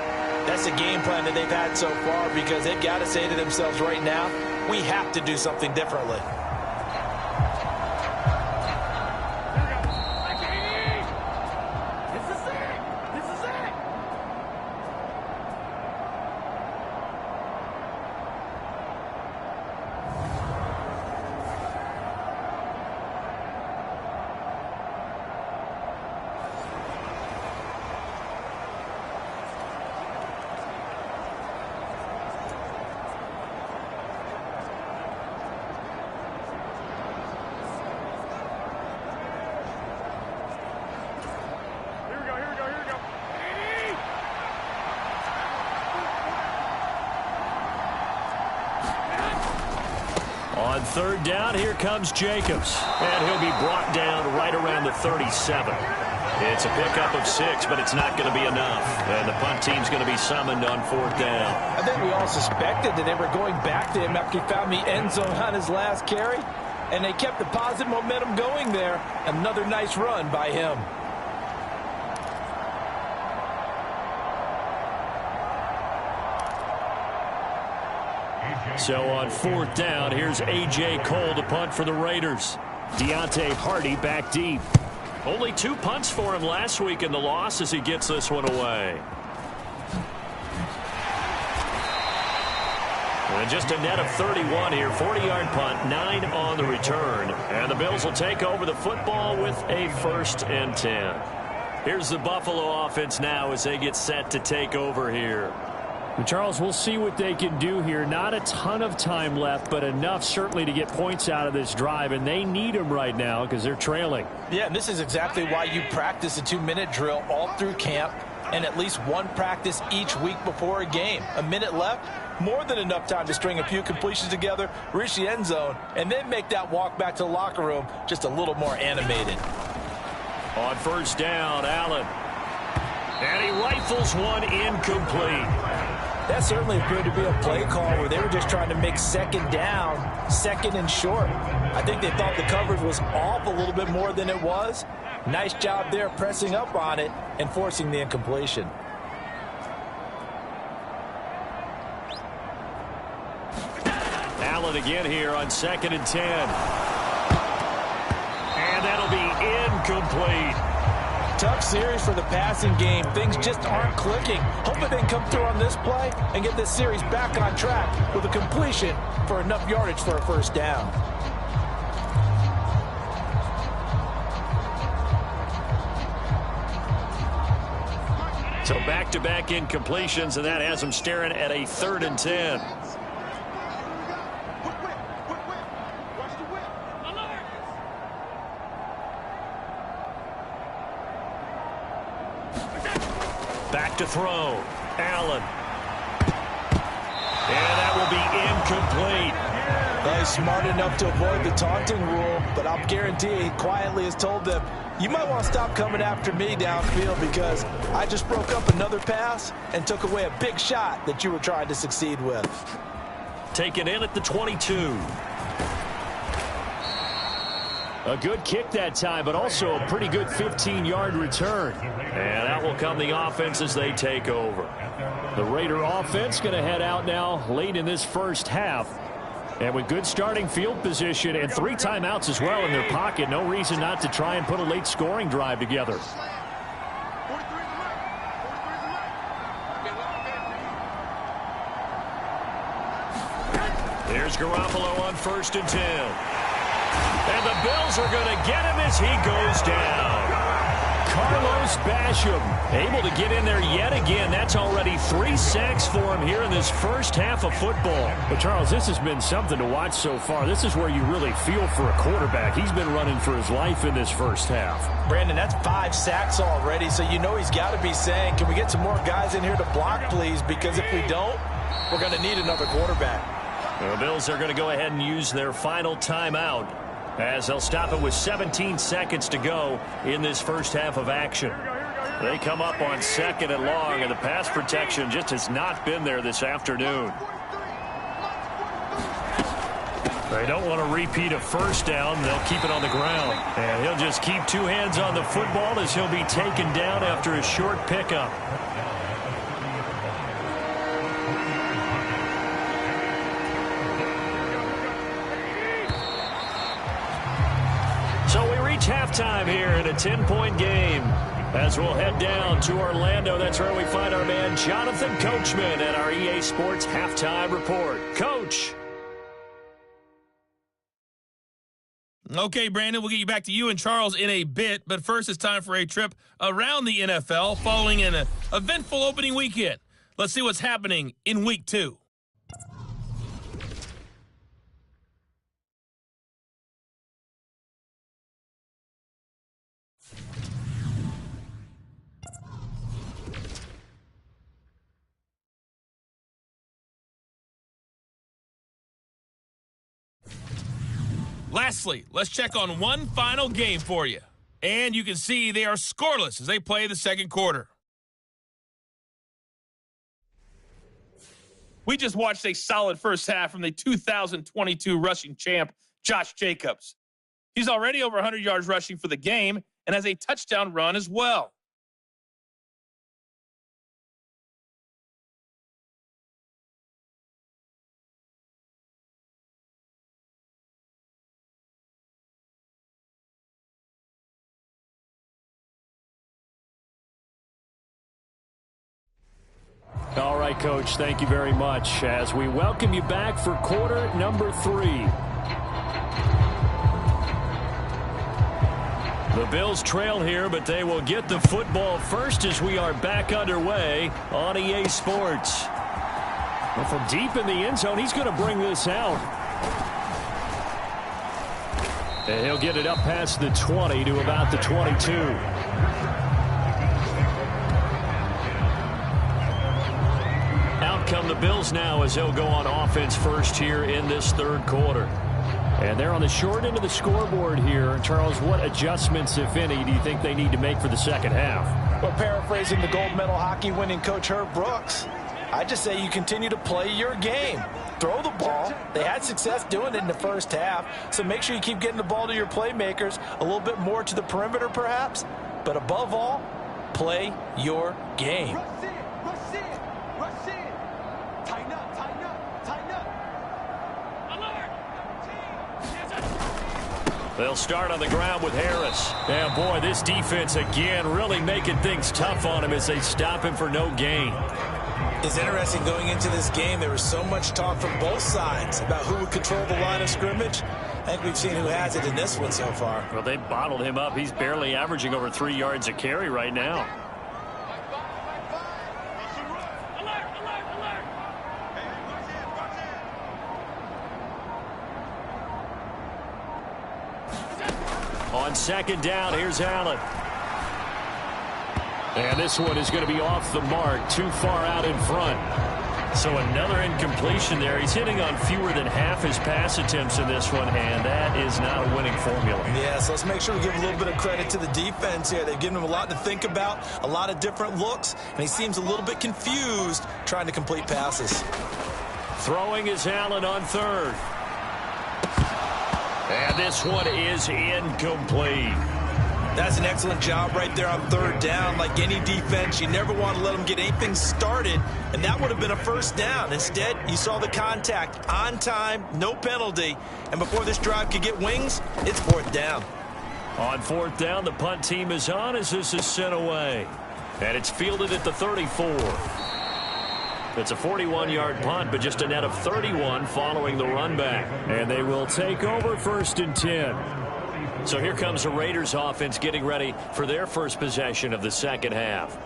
That's a game plan that they've had so far because they've got to say to themselves right now, we have to do something differently. On 3rd down, here comes Jacobs. And he'll be brought down right around the 37. It's a pickup of 6, but it's not going to be enough. And the punt team's going to be summoned on 4th down. I think we all suspected that they were going back to him after he found the end zone on his last carry. And they kept the positive momentum going there. Another nice run by him. So on 4th down, here's A.J. Cole to punt for the Raiders. Deontay Hardy back deep. Only 2 punts for him last week in the loss as he gets this one away. And just a net of 31 here. 40-yard punt, 9 on the return. And the Bills will take over the football with a 1st and 10. Here's the Buffalo offense now as they get set to take over here. Charles, we'll see what they can do here. Not a ton of time left, but enough certainly to get points out of this drive, and they need them right now because they're trailing. Yeah, and this is exactly why you practice a 2-minute drill all through camp and at least one practice each week before a game. A minute left, more than enough time to string a few completions together, reach the end zone, and then make that walk back to the locker room just a little more animated. On 1st down, Allen. And he rifles one incomplete. That certainly appeared to be a play call where they were just trying to make 2nd down, 2nd and short. I think they thought the coverage was off a little bit more than it was. Nice job there pressing up on it and forcing the incompletion. Allen again here on 2nd and 10. And that'll be incomplete. Tough series for the passing game. Things just aren't clicking. Hoping they can come through on this play and get this series back on track with a completion for enough yardage for a 1st down. So back-to-back incompletions, and that has them staring at a 3rd and 10. Back to throw. Allen. And that will be incomplete. He's smart enough to avoid the taunting rule, but I'll guarantee he quietly has told them, you might want to stop coming after me downfield because I just broke up another pass and took away a big shot that you were trying to succeed with. Taken in at the 22. A good kick that time, but also a pretty good 15-yard return. And out will come the offense as they take over. The Raider offense going to head out now late in this 1st half. And with good starting field position and 3 timeouts as well in their pocket, no reason not to try and put a late scoring drive together. Here's Garoppolo on 1st and 10. And the Bills are going to get him as he goes down. Carlos Basham able to get in there yet again. That's already 3 sacks for him here in this 1st half of football. But, Charles, this has been something to watch so far. This is where you really feel for a quarterback. He's been running for his life in this 1st half. Brandon, that's 5 sacks already, so you know he's got to be saying, can we get some more guys in here to block, please? Because if we don't, we're going to need another quarterback. The Bills are going to go ahead and use their final timeout as they'll stop it with 17 seconds to go in this 1st half of action. They come up on 2nd and long, and the pass protection just has not been there this afternoon. They don't want to repeat a 1st down. They'll keep it on the ground. And he'll just keep 2 hands on the football as he'll be taken down after a short pickup. So we reach halftime here in a 10-point game. As we'll head down to Orlando, that's where we find our man Jonathan Coachman at our EA Sports Halftime Report. Coach. Okay, Brandon, we'll get you back to you and Charles in a bit, but first it's time for a trip around the NFL following an eventful opening weekend. Let's see what's happening in Week 2. Lastly, let's check on one final game for you. And you can see they are scoreless as they play the 2nd quarter. We just watched a solid 1st half from the 2022 rushing champ, Josh Jacobs. He's already over 100 yards rushing for the game and has a touchdown run as well. right, Coach. Thank you very much. As we welcome you back for quarter number 3. The Bills trail here, but they will get the football first as we are back underway on EA Sports. Well, from deep in the end zone, he's going to bring this out. And he'll get it up past the 20 to about the 22. Out come the Bills now as they'll go on offense first here in this third quarter. And they're on the short end of the scoreboard here. Charles, what adjustments, if any, do you think they need to make for the second half? Well, paraphrasing the gold medal hockey winning coach Herb Brooks, I just say you continue to play your game. Throw the ball. They had success doing it in the first half, so make sure you keep getting the ball to your playmakers, a little bit more to the perimeter perhaps, but above all, play your game. Rush in, rush in, rush in. Tighten up, tighten up, tighten up. They'll start on the ground with Harris. And boy, this defense again really making things tough on him as they stop him for no gain. It's interesting going into this game. There was so much talk from both sides about who would control the line of scrimmage. I think we've seen who has it in this one so far. Well, they bottled him up. He's barely averaging over 3 yards a carry right now. On second down, here's Allen. And this one is going to be off the mark, too far out in front. So another incompletion there. He's hitting on fewer than half his pass attempts in this one, and that is not a winning formula. Yeah, so let's make sure we give a little bit of credit to the defense here. They've given him a lot to think about, a lot of different looks, and he seems a little bit confused trying to complete passes. Throwing is Allen on third. And this one is incomplete. That's an excellent job right there on third down. Like any defense, you never want to let them get anything started, and that would have been a first down. Instead, you saw the contact on time, no penalty, and before this drive could get wings, it's fourth down. On fourth down, the punt team is on as this is sent away. And it's fielded at the 34. It's a 41-yard punt, but just a net of 31 following the run back. And they will take over first and 10. So here comes the Raiders offense getting ready for their first possession of the second half.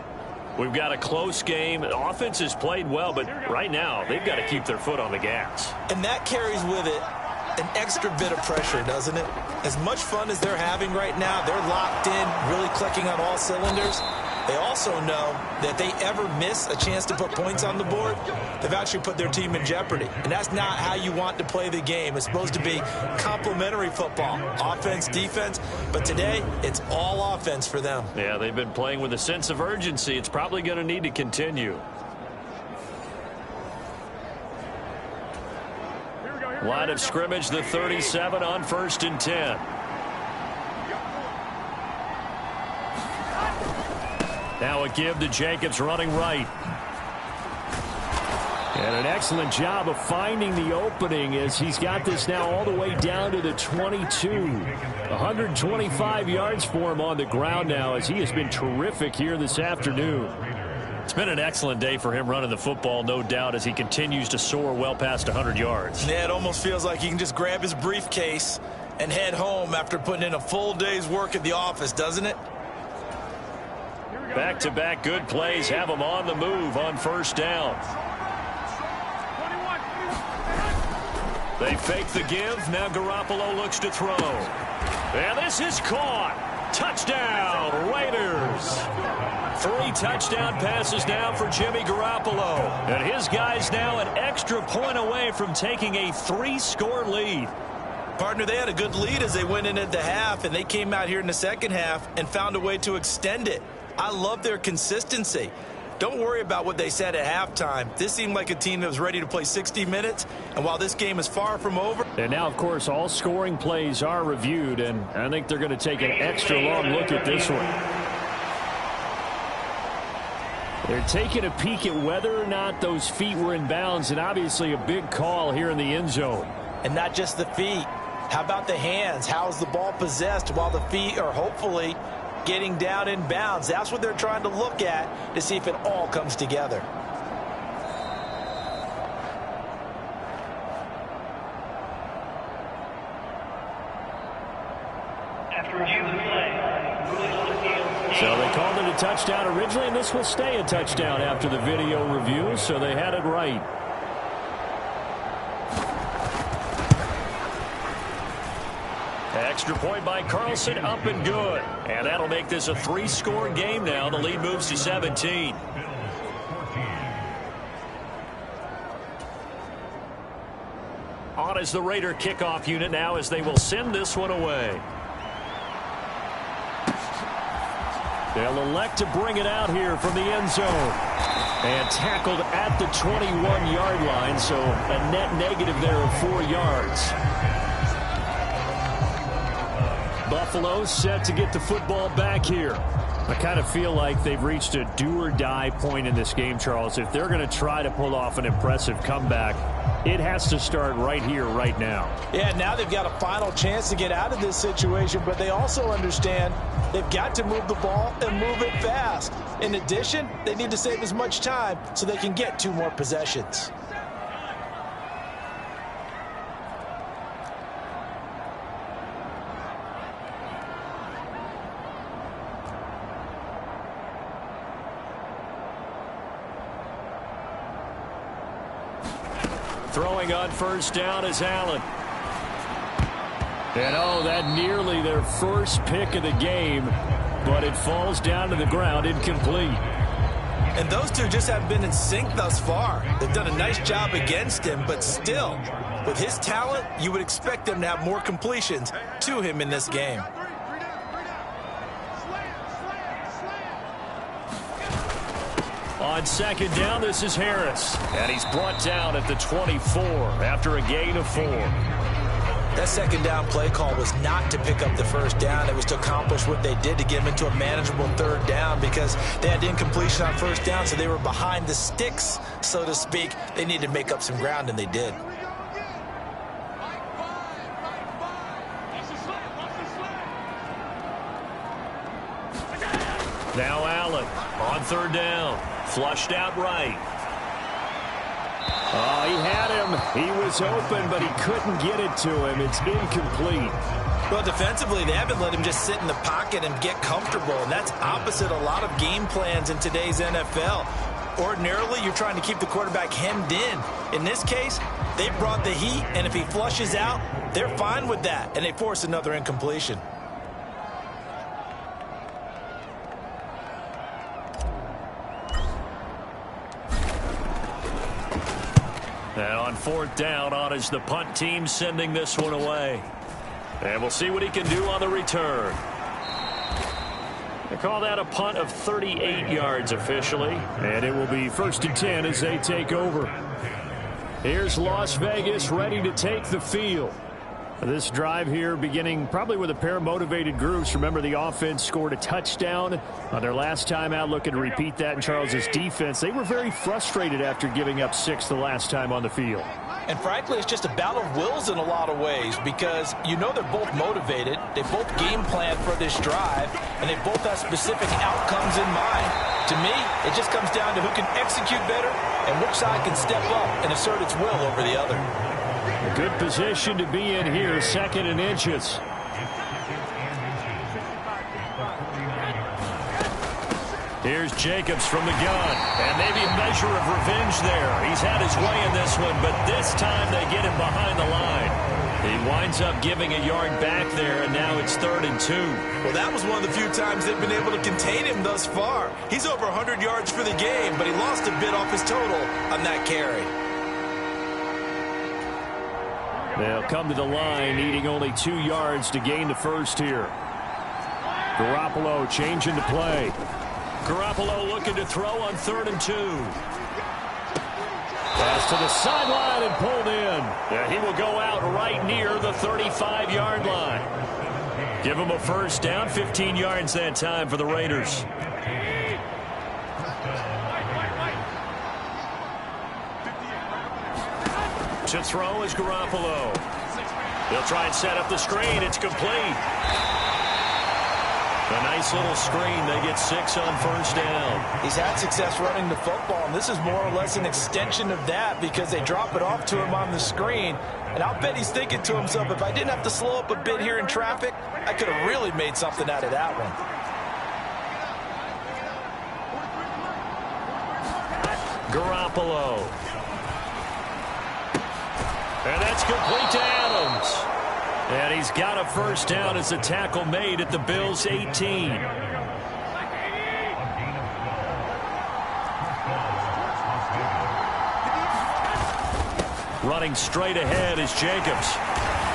We've got a close game. The offense has played well, but right now they've got to keep their foot on the gas. And that carries with it an extra bit of pressure, doesn't it? As much fun as they're having right now, they're locked in, really clicking on all cylinders. They also know that if they ever miss a chance to put points on the board, they've actually put their team in jeopardy. And that's not how you want to play the game. It's supposed to be complementary football, offense, defense. But today, it's all offense for them. Yeah, they've been playing with a sense of urgency. It's probably going to need to continue. Line of scrimmage, the 37 on first and 10. Now a give to Jacobs running right. And an excellent job of finding the opening as he's got this now all the way down to the 22. 125 yards for him on the ground now as he has been terrific here this afternoon. It's been an excellent day for him running the football, no doubt, as he continues to soar well past 100 yards. Yeah, it almost feels like he can just grab his briefcase and head home after putting in a full day's work at the office, doesn't it? Back-to-back good plays have him on the move on first down. They fake the give. Now Garoppolo looks to throw. And this is caught. Touchdown, Raiders. 3 touchdown passes now for Jimmy Garoppolo. And his guys now an extra point away from taking a 3-score lead. Partner, they had a good lead as they went in at the half, and they came out here in the second half and found a way to extend it. I love their consistency. Don't worry about what they said at halftime. This seemed like a team that was ready to play 60 minutes, and while this game is far from over. And now, of course, all scoring plays are reviewed, and I think they're going to take an extra long look at this one. They're taking a peek at whether or not those feet were in bounds, and obviously a big call here in the end zone. And not just the feet. How about the hands? How's the ball possessed while the feet are hopefully getting down in bounds? That's what they're trying to look at to see if it all comes together. touchdown originally, and this will stay a touchdown after the video review, so they had it right. Extra point by Carlson, up and good. And that'll make this a 3-score game now. The lead moves to 17. On is the Raider kickoff unit now as they will send this one away. They'll elect to bring it out here from the end zone. And tackled at the 21-yard line, so a net negative there of 4 yards. Buffalo set to get the football back here. I kind of feel like they've reached a do-or-die point in this game, Charles. If they're going to try to pull off an impressive comeback, it has to start right here, right now. Yeah, now they've got a final chance to get out of this situation, but they also understand they've got to move the ball and move it fast. In addition, they need to save as much time so they can get 2 more possessions. Throwing on first down is Allen. And oh, that nearly their first pick of the game, but it falls down to the ground incomplete. And those two just haven't been in sync thus far. They've done a nice job against him, but still, with his talent, you would expect them to have more completions to him in this game. On second down, this is Harris. And he's brought down at the 24 after a gain of 4. That second down play call was not to pick up the first down. It was to accomplish what they did to get them into a manageable third down because they had incompletion on first down, so they were behind the sticks, so to speak. They needed to make up some ground, and they did. Now Allen on third down. Flushed out right. Oh, he had him. He was open, but he couldn't get it to him. It's incomplete. Well, defensively, they haven't let him just sit in the pocket and get comfortable, and that's opposite a lot of game plans in today's NFL. Ordinarily, you're trying to keep the quarterback hemmed in. In this case, they brought the heat, and if he flushes out, they're fine with that, and they force another incompletion. And on fourth down, on is the punt team sending this one away. And we'll see what he can do on the return. They call that a punt of 38 yards officially. And it will be 1st and 10 as they take over. Here's Las Vegas ready to take the field. This drive here beginning probably with a pair of motivated groups. Remember, the offense scored a touchdown on their last time out, looking to repeat that in Charles's defense. They were very frustrated after giving up 6 the last time on the field. And frankly, it's just a battle of wills in a lot of ways because you know they're both motivated. They both game plan for this drive, and they both have specific outcomes in mind. To me, it just comes down to who can execute better and which side can step up and assert its will over the other. A good position to be in here, 2nd and inches. Here's Jacobs from the gun. And maybe a measure of revenge there. He's had his way in this one, but this time they get him behind the line. He winds up giving a yard back there, and now it's 3rd and 2. Well, that was one of the few times they've been able to contain him thus far. He's over 100 yards for the game, but he lost a bit off his total on that carry. They'll come to the line, needing only 2 yards to gain the first here. Garoppolo changing to play. Garoppolo looking to throw on 3rd and 2. Pass to the sideline and pulled in. Yeah, he will go out right near the 35-yard line. Give him a first down, 15 yards that time for the Raiders. To throw is Garoppolo. They'll try and set up the screen. It's complete. A nice little screen. They get 6 on first down. He's had success running the football, and this is more or less an extension of that because they drop it off to him on the screen. And I'll bet he's thinking to himself, if I didn't have to slow up a bit here in traffic, I could have really made something out of that one. Garoppolo. And that's complete to Adams. And he's got a first down as a tackle made at the Bills' 18. Running straight ahead is Jacobs.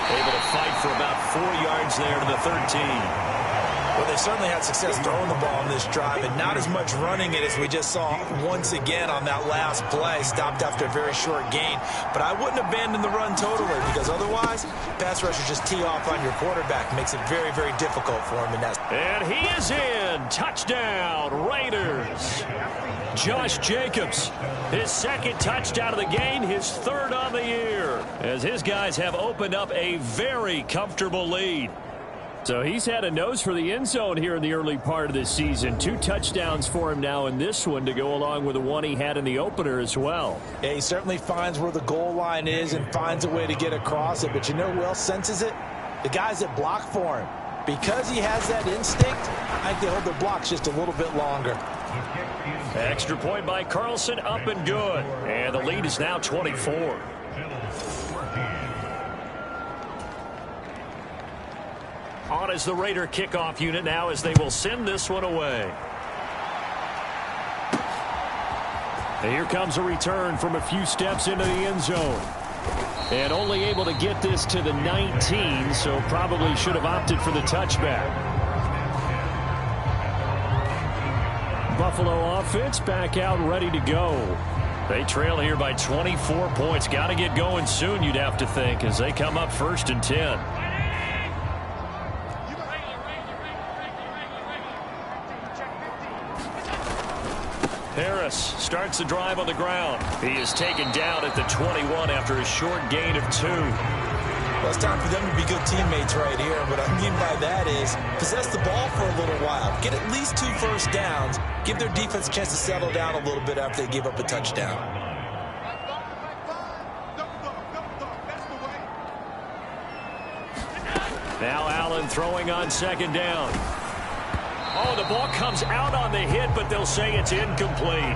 Able to fight for about 4 yards there to the 13. Well, they certainly had success throwing the ball in this drive, and not as much running it as we just saw once again on that last play. Stopped after a very short gain. But I wouldn't abandon the run totally, because otherwise, pass rushers just tee off on your quarterback. Makes it very, very difficult for him. And he is in. Touchdown, Raiders. Josh Jacobs, his second touchdown of the game, his third on the year, as his guys have opened up a very comfortable lead. So he's had a nose for the end zone here in the early part of this season. 2 touchdowns for him now in this one to go along with the one he had in the opener as well. Yeah, he certainly finds where the goal line is and finds a way to get across it. But you know who else senses it? The guys that block for him. Because he has that instinct, I think they hold their blocks just a little bit longer. Extra point by Carlson, up and good. And the lead is now 24. On is the Raider kickoff unit now as they will send this one away. And here comes a return from a few steps into the end zone. And only able to get this to the 19, so probably should have opted for the touchback. Buffalo offense back out ready to go. They trail here by 24 points. Got to get going soon, you'd have to think, as they come up 1st and 10. Harris starts the drive on the ground. He is taken down at the 21 after a short gain of 2. Well, it's time for them to be good teammates right here. What I mean by that is possess the ball for a little while. Get at least 2 first downs. Give their defense a chance to settle down a little bit after they give up a touchdown. Now Allen throwing on 2nd down. Oh, the ball comes out on the hit, but they'll say it's incomplete.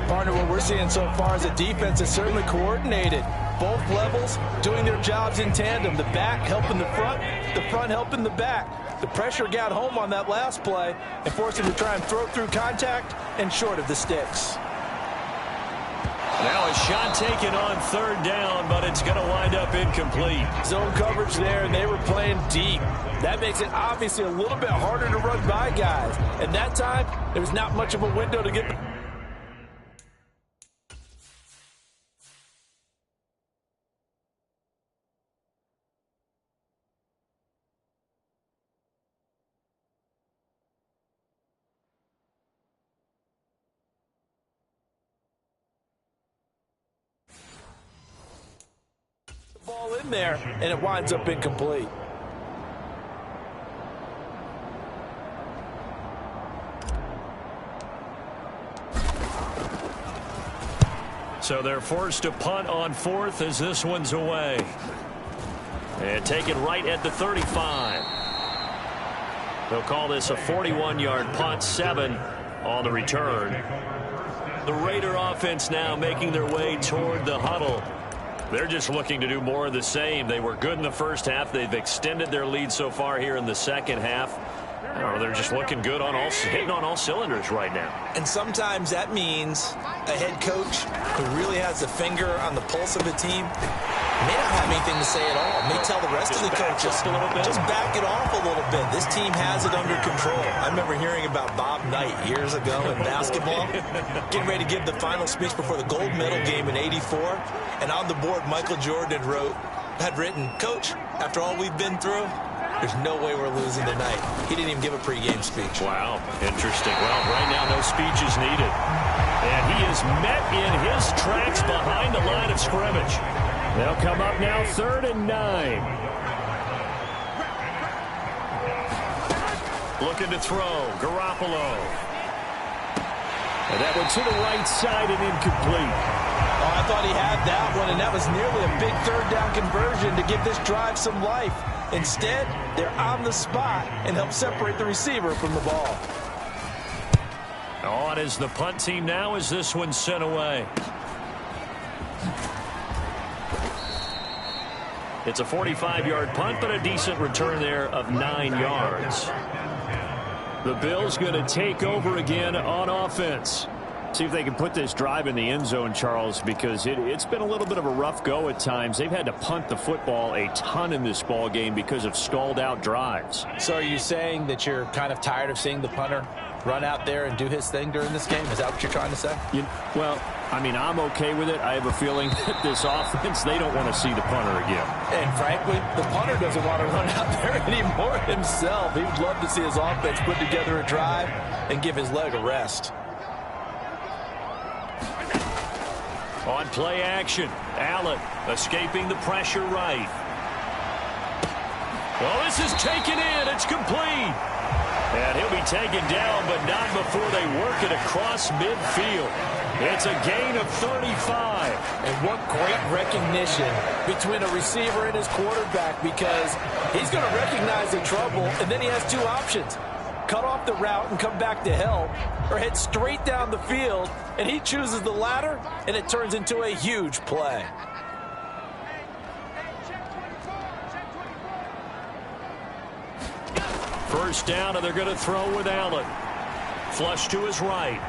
Partner, what we're seeing so far is the defense is certainly coordinated. Both levels doing their jobs in tandem. The back helping the front helping the back. The pressure got home on that last play and forced him to try and throw through contact and short of the sticks. Now a shot taken on 3rd down, but it's going to wind up incomplete. Zone coverage there, and they were playing deep. That makes it obviously a little bit harder to run by guys. And that time, there was not much of a window to get. Ball in there, and it winds up incomplete. So they're forced to punt on 4th as this one's away. And taken right at the 35. They'll call this a 41-yard punt, 7 on the return. The Raider offense now making their way toward the huddle. They're just looking to do more of the same. They were good in the first half. They've extended their lead so far here in the second half. I don't know, they're just looking good on hitting on all cylinders right now. And sometimes that means a head coach who really has a finger on the pulse of a team may not have anything to say at all. May tell the rest of the coaches, just back it off a little bit. This team has it under control. I remember hearing about Bob Knight years ago in basketball, getting ready to give the final speech before the gold medal game in '84. And on the board, Michael Jordan had written, "Coach, after all we've been through, there's no way we're losing tonight." He didn't even give a pregame speech. Wow, interesting. Well, right now no speech is needed. And he is met in his tracks behind the line of scrimmage. They'll come up now 3rd and 9. Looking to throw, Garoppolo. And that one to the right side and incomplete. Oh, I thought he had that one, and that was nearly a big 3rd down conversion to give this drive some life. Instead, they're on the spot and help separate the receiver from the ball. On is the punt team now as this one's sent away. It's a 45-yard punt, but a decent return there of 9 yards. The Bills going to take over again on offense. See if they can put this drive in the end zone, Charles, because it's been a little bit of a rough go at times. They've had to punt the football a ton in this ball game because of stalled out drives. So are you saying that you're kind of tired of seeing the punter run out there and do his thing during this game? Is that what you're trying to say? Well, I mean, I'm okay with it. I have a feeling that this offense, they don't want to see the punter again. And frankly, the punter doesn't want to run out there anymore himself. He would love to see his offense put together a drive and give his leg a rest. On play action, Allen escaping the pressure right. Well, this is taken in. It's complete. And he'll be taken down, but not before they work it across midfield. It's a gain of 35. And what great recognition between a receiver and his quarterback, because he's going to recognize the trouble, and then he has two options. Cut off the route and come back to help, or head straight down the field, and he chooses the latter, and it turns into a huge play. First down, and they're going to throw with Allen. Flush to his right.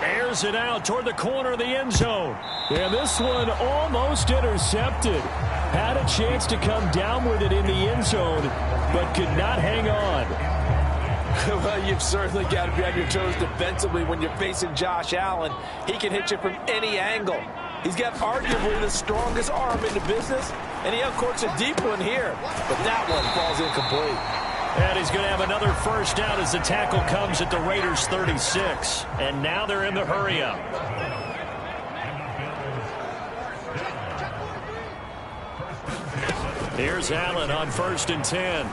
Airs it out toward the corner of the end zone. And this one almost intercepted. Had a chance to come down with it in the end zone, but could not hang on. Well, you've certainly got to be on your toes defensively when you're facing Josh Allen. He can hit you from any angle. He's got arguably the strongest arm in the business, and he uncorks a deep one here. But that one falls incomplete. And he's going to have another first down as the tackle comes at the Raiders' 36. And now they're in the hurry-up. Here's Allen on 1st and 10.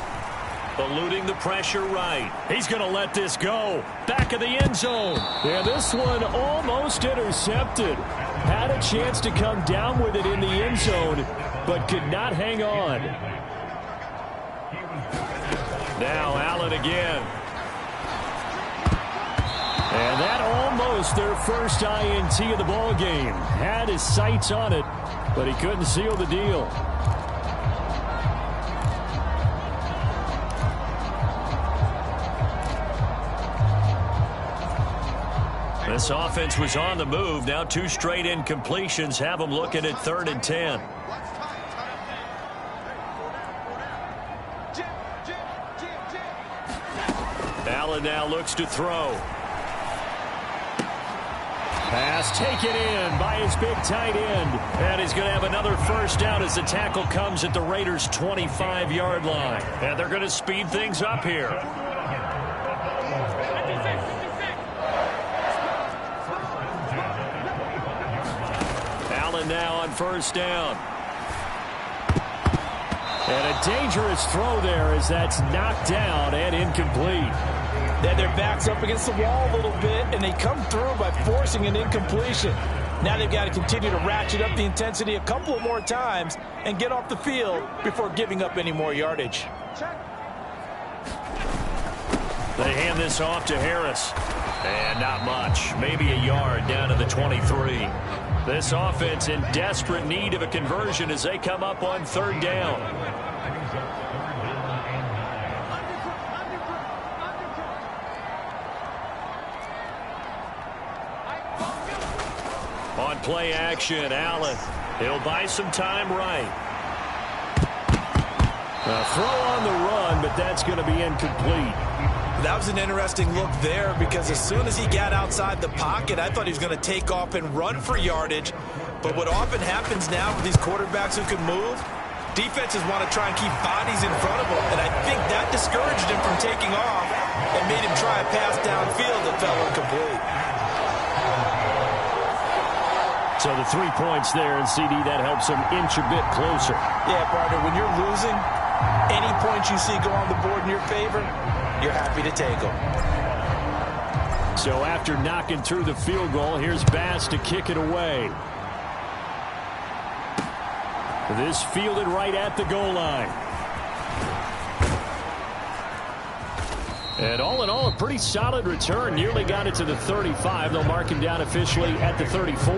Eluding the pressure right. He's going to let this go. Back of the end zone. And this one almost intercepted. Had a chance to come down with it in the end zone, but could not hang on. Now Allen again. And that almost their first INT of the ball game. Had his sights on it, but he couldn't seal the deal. This offense was on the move. Now 2 straight incompletions have them looking at 3rd and 10. Allen now looks to throw. Pass taken in by his big tight end. And he's going to have another first down as the tackle comes at the Raiders' 25-yard line. And they're going to speed things up here. Allen now on first down. And a dangerous throw there as that's knocked down and incomplete. Then their back's up against the wall a little bit, and they come through by forcing an incompletion. Now they've got to continue to ratchet up the intensity a couple of more times and get off the field before giving up any more yardage. They hand this off to Harris. And not much. Maybe a yard down to the 23. This offense in desperate need of a conversion as they come up on 3rd down. On play action, Allen. He'll buy some time right. A throw on the run, but that's going to be incomplete. That was an interesting look there because as soon as he got outside the pocket, I thought he was going to take off and run for yardage. But what often happens now with these quarterbacks who can move, defenses want to try and keep bodies in front of them. And I think that discouraged him from taking off and made him try a pass downfield that fell incomplete. So the 3 points there, and CD, that helps them inch a bit closer. Yeah, partner, when you're losing, any points you see go on the board in your favor, you're happy to take them. So after knocking through the field goal, here's Bass to kick it away. This fielded right at the goal line. And all in all, a pretty solid return. Nearly got it to the 35. They'll mark him down officially at the 34.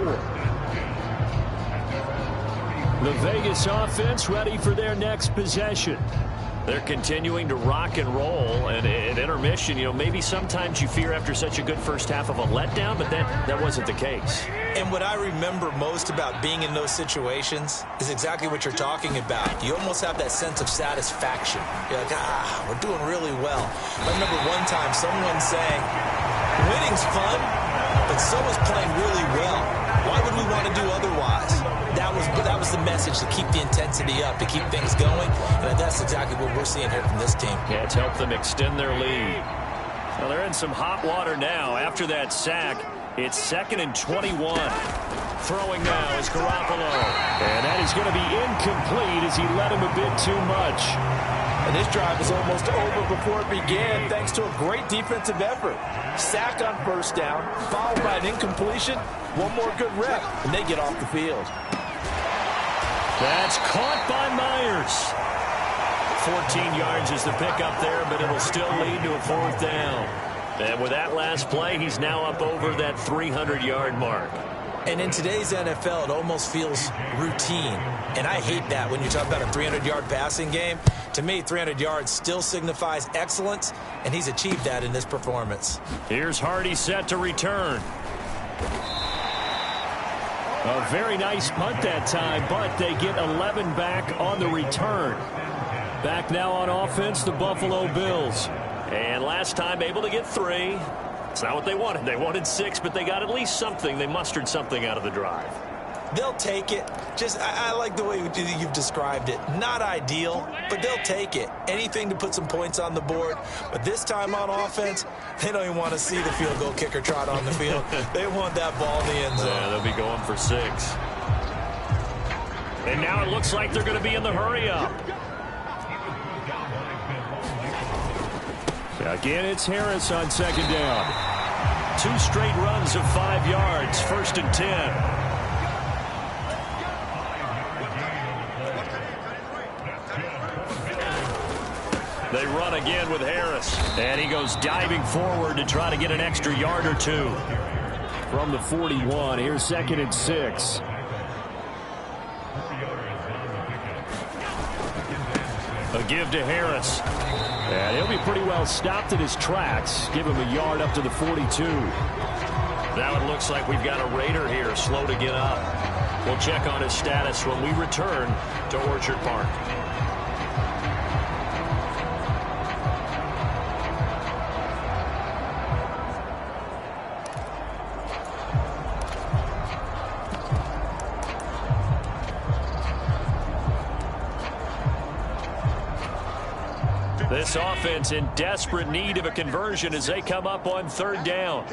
The Vegas offense ready for their next possession. They're continuing to rock and roll, and at intermission, maybe sometimes you fear after such a good first half of a letdown, but that wasn't the case. And what I remember most about being in those situations is exactly what you're talking about. You almost have that sense of satisfaction. You're like, we're doing really well. I remember one time someone saying, winning's fun, but so is playing really well. Why would we want to do otherwise? That was the message, to keep the intensity up, to keep things going, and that's exactly what we're seeing here from this team. Yeah, it's helped them extend their lead. Well, they're in some hot water now. After that sack, it's 2nd and 21. Throwing now is Garoppolo. And that is going to be incomplete as he led him a bit too much. And this drive is almost over before it began, thanks to a great defensive effort. Sack on first down, followed by an incompletion. One more good rep, and they get off the field. That's caught by Myers. 14 yards is the pickup there, but it'll still lead to a 4th down. And with that last play, he's now up over that 300-yard mark. And in today's NFL, it almost feels routine. And I hate that when you talk about a 300-yard passing game. To me, 300 yards still signifies excellence, and he's achieved that in this performance. Here's Hardy set to return. A very nice punt that time, but they get 11 back on the return. Back now on offense, the Buffalo Bills. And last time able to get 3. It's not what they wanted. They wanted 6, but they got at least something. They mustered something out of the drive. They'll take it. I like the way you've described it. Not ideal, but they'll take it. Anything to put some points on the board. But this time on offense, they don't even want to see the field goal kicker trot on the field. They want that ball in the end zone. Yeah, they'll be going for 6. And now it looks like they're going to be in the hurry-up. Again, it's Harris on 2nd down. 2 straight runs of 5 yards, 1st and 10. They run again with Harris. And he goes diving forward to try to get an extra yard or 2. From the 41, here's 2nd and 6. A give to Harris. And he'll be pretty well stopped in his tracks. Give him a yard up to the 42. Now it looks like we've got a Raider here, slow to get up. We'll check on his status when we return to Orchard Park. This offense in desperate need of a conversion as they come up on 3rd down.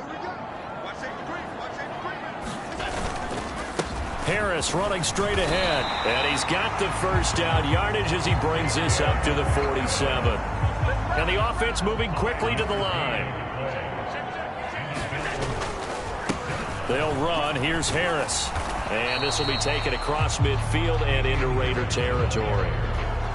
Harris running straight ahead. And he's got the 1st down yardage as he brings this up to the 47. And the offense moving quickly to the line. They'll run. Here's Harris. And this will be taken across midfield and into Raider territory.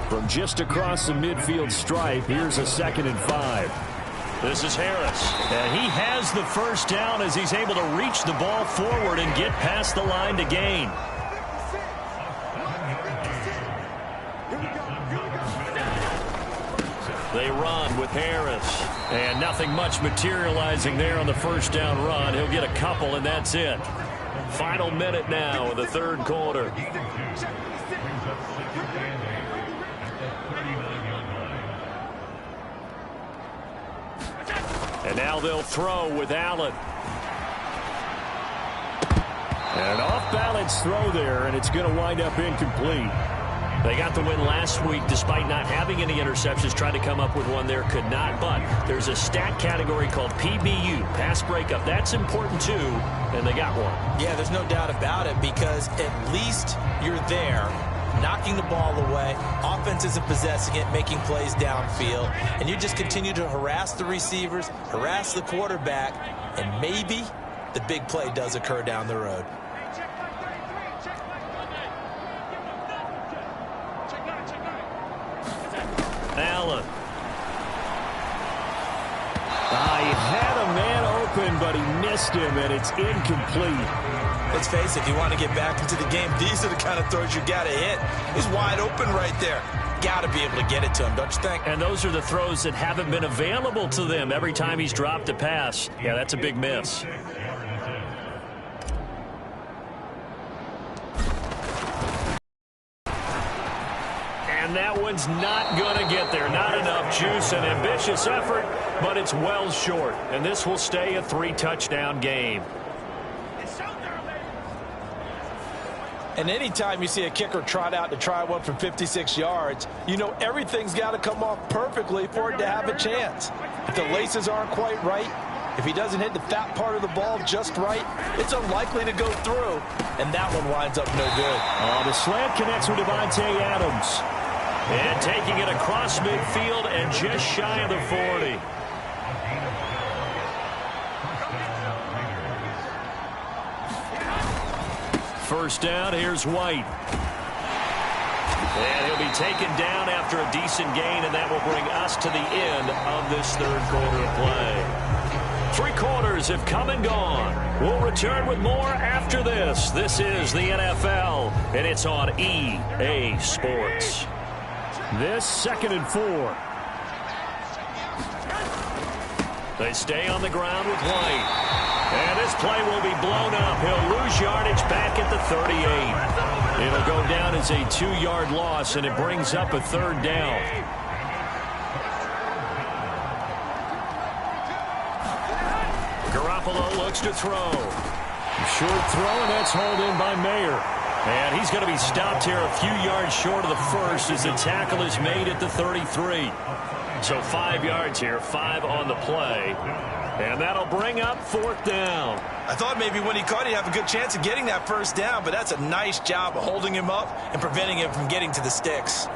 From just across the midfield stripe, here's a 2nd and 5. This is Harris. And he has the 1st down as he's able to reach the ball forward and get past the line to gain. They run with Harris. And nothing much materializing there on the 1st down run. He'll get a couple, and that's it. Final minute now of the 3rd quarter. And now they'll throw with Allen. And an off-balance throw there, and it's going to wind up incomplete. They got the win last week despite not having any interceptions. Tried to come up with one there, could not. But there's a stat category called PBU, pass breakup. That's important too, and they got one. Yeah, there's no doubt about it, because at least you're there, knocking the ball away. Offense isn't possessing it, making plays downfield. And you just continue to harass the receivers, harass the quarterback, and maybe the big play does occur down the road. Allen. open, but he missed him, and it's incomplete. Let's face it, if you want to get back into the game, these are the kind of throws you got to hit. He's wide open right there. Got to be able to get it to him, don't you think? And those are the throws that haven't been available to them every time he's dropped a pass. Yeah, that's a big miss. And that one's not going to get there. Not enough juice. An ambitious effort, but it's well short. And this will stay a 3-touchdown game. And anytime you see a kicker trot out to try one from 56 yards, you know everything's got to come off perfectly for it to have a chance. If the laces aren't quite right, if he doesn't hit the fat part of the ball just right, it's unlikely to go through. And that one winds up no good. Oh, the slant connects with Devontae Adams. And taking it across midfield and just shy of the 40. First down, here's White. And he'll be taken down after a decent gain, and that will bring us to the end of this third quarter of play. 3 quarters have come and gone. We'll return with more after this. This is the NFL, and it's on EA Sports. This 2nd and 4. They stay on the ground with White. And this play will be blown up. He'll lose yardage back at the 38. It'll go down as a 2-yard loss, and it brings up a 3rd down. Garoppolo looks to throw. Short throw, and that's hauled in by Mayer. And he's going to be stopped here a few yards short of the first as the tackle is made at the 33. So 5 yards here, 5 on the play. And that'll bring up 4th down. I thought maybe when he caught it, he'd have a good chance of getting that first down, but that's a nice job of holding him up and preventing him from getting to the sticks.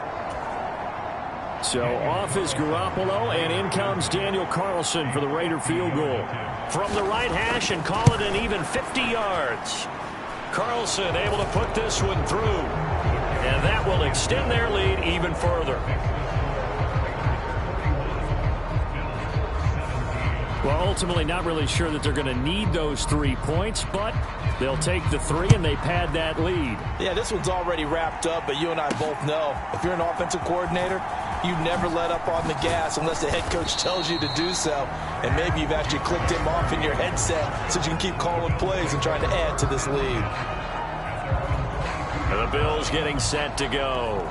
So off is Garoppolo, and in comes Daniel Carlson for the Raider field goal. From the right hash and call it an even 50 yards. Carlson able to put this one through. And that will extend their lead even further. Well, ultimately not really sure that they're going to need those 3 points, but they'll take the 3 and they pad that lead. Yeah, this one's already wrapped up, but you and I both know if you're an offensive coordinator, you never let up on the gas unless the head coach tells you to do so. And maybe you've actually clicked him off in your headset so you can keep calling plays and trying to add to this lead. The Bills getting set to go.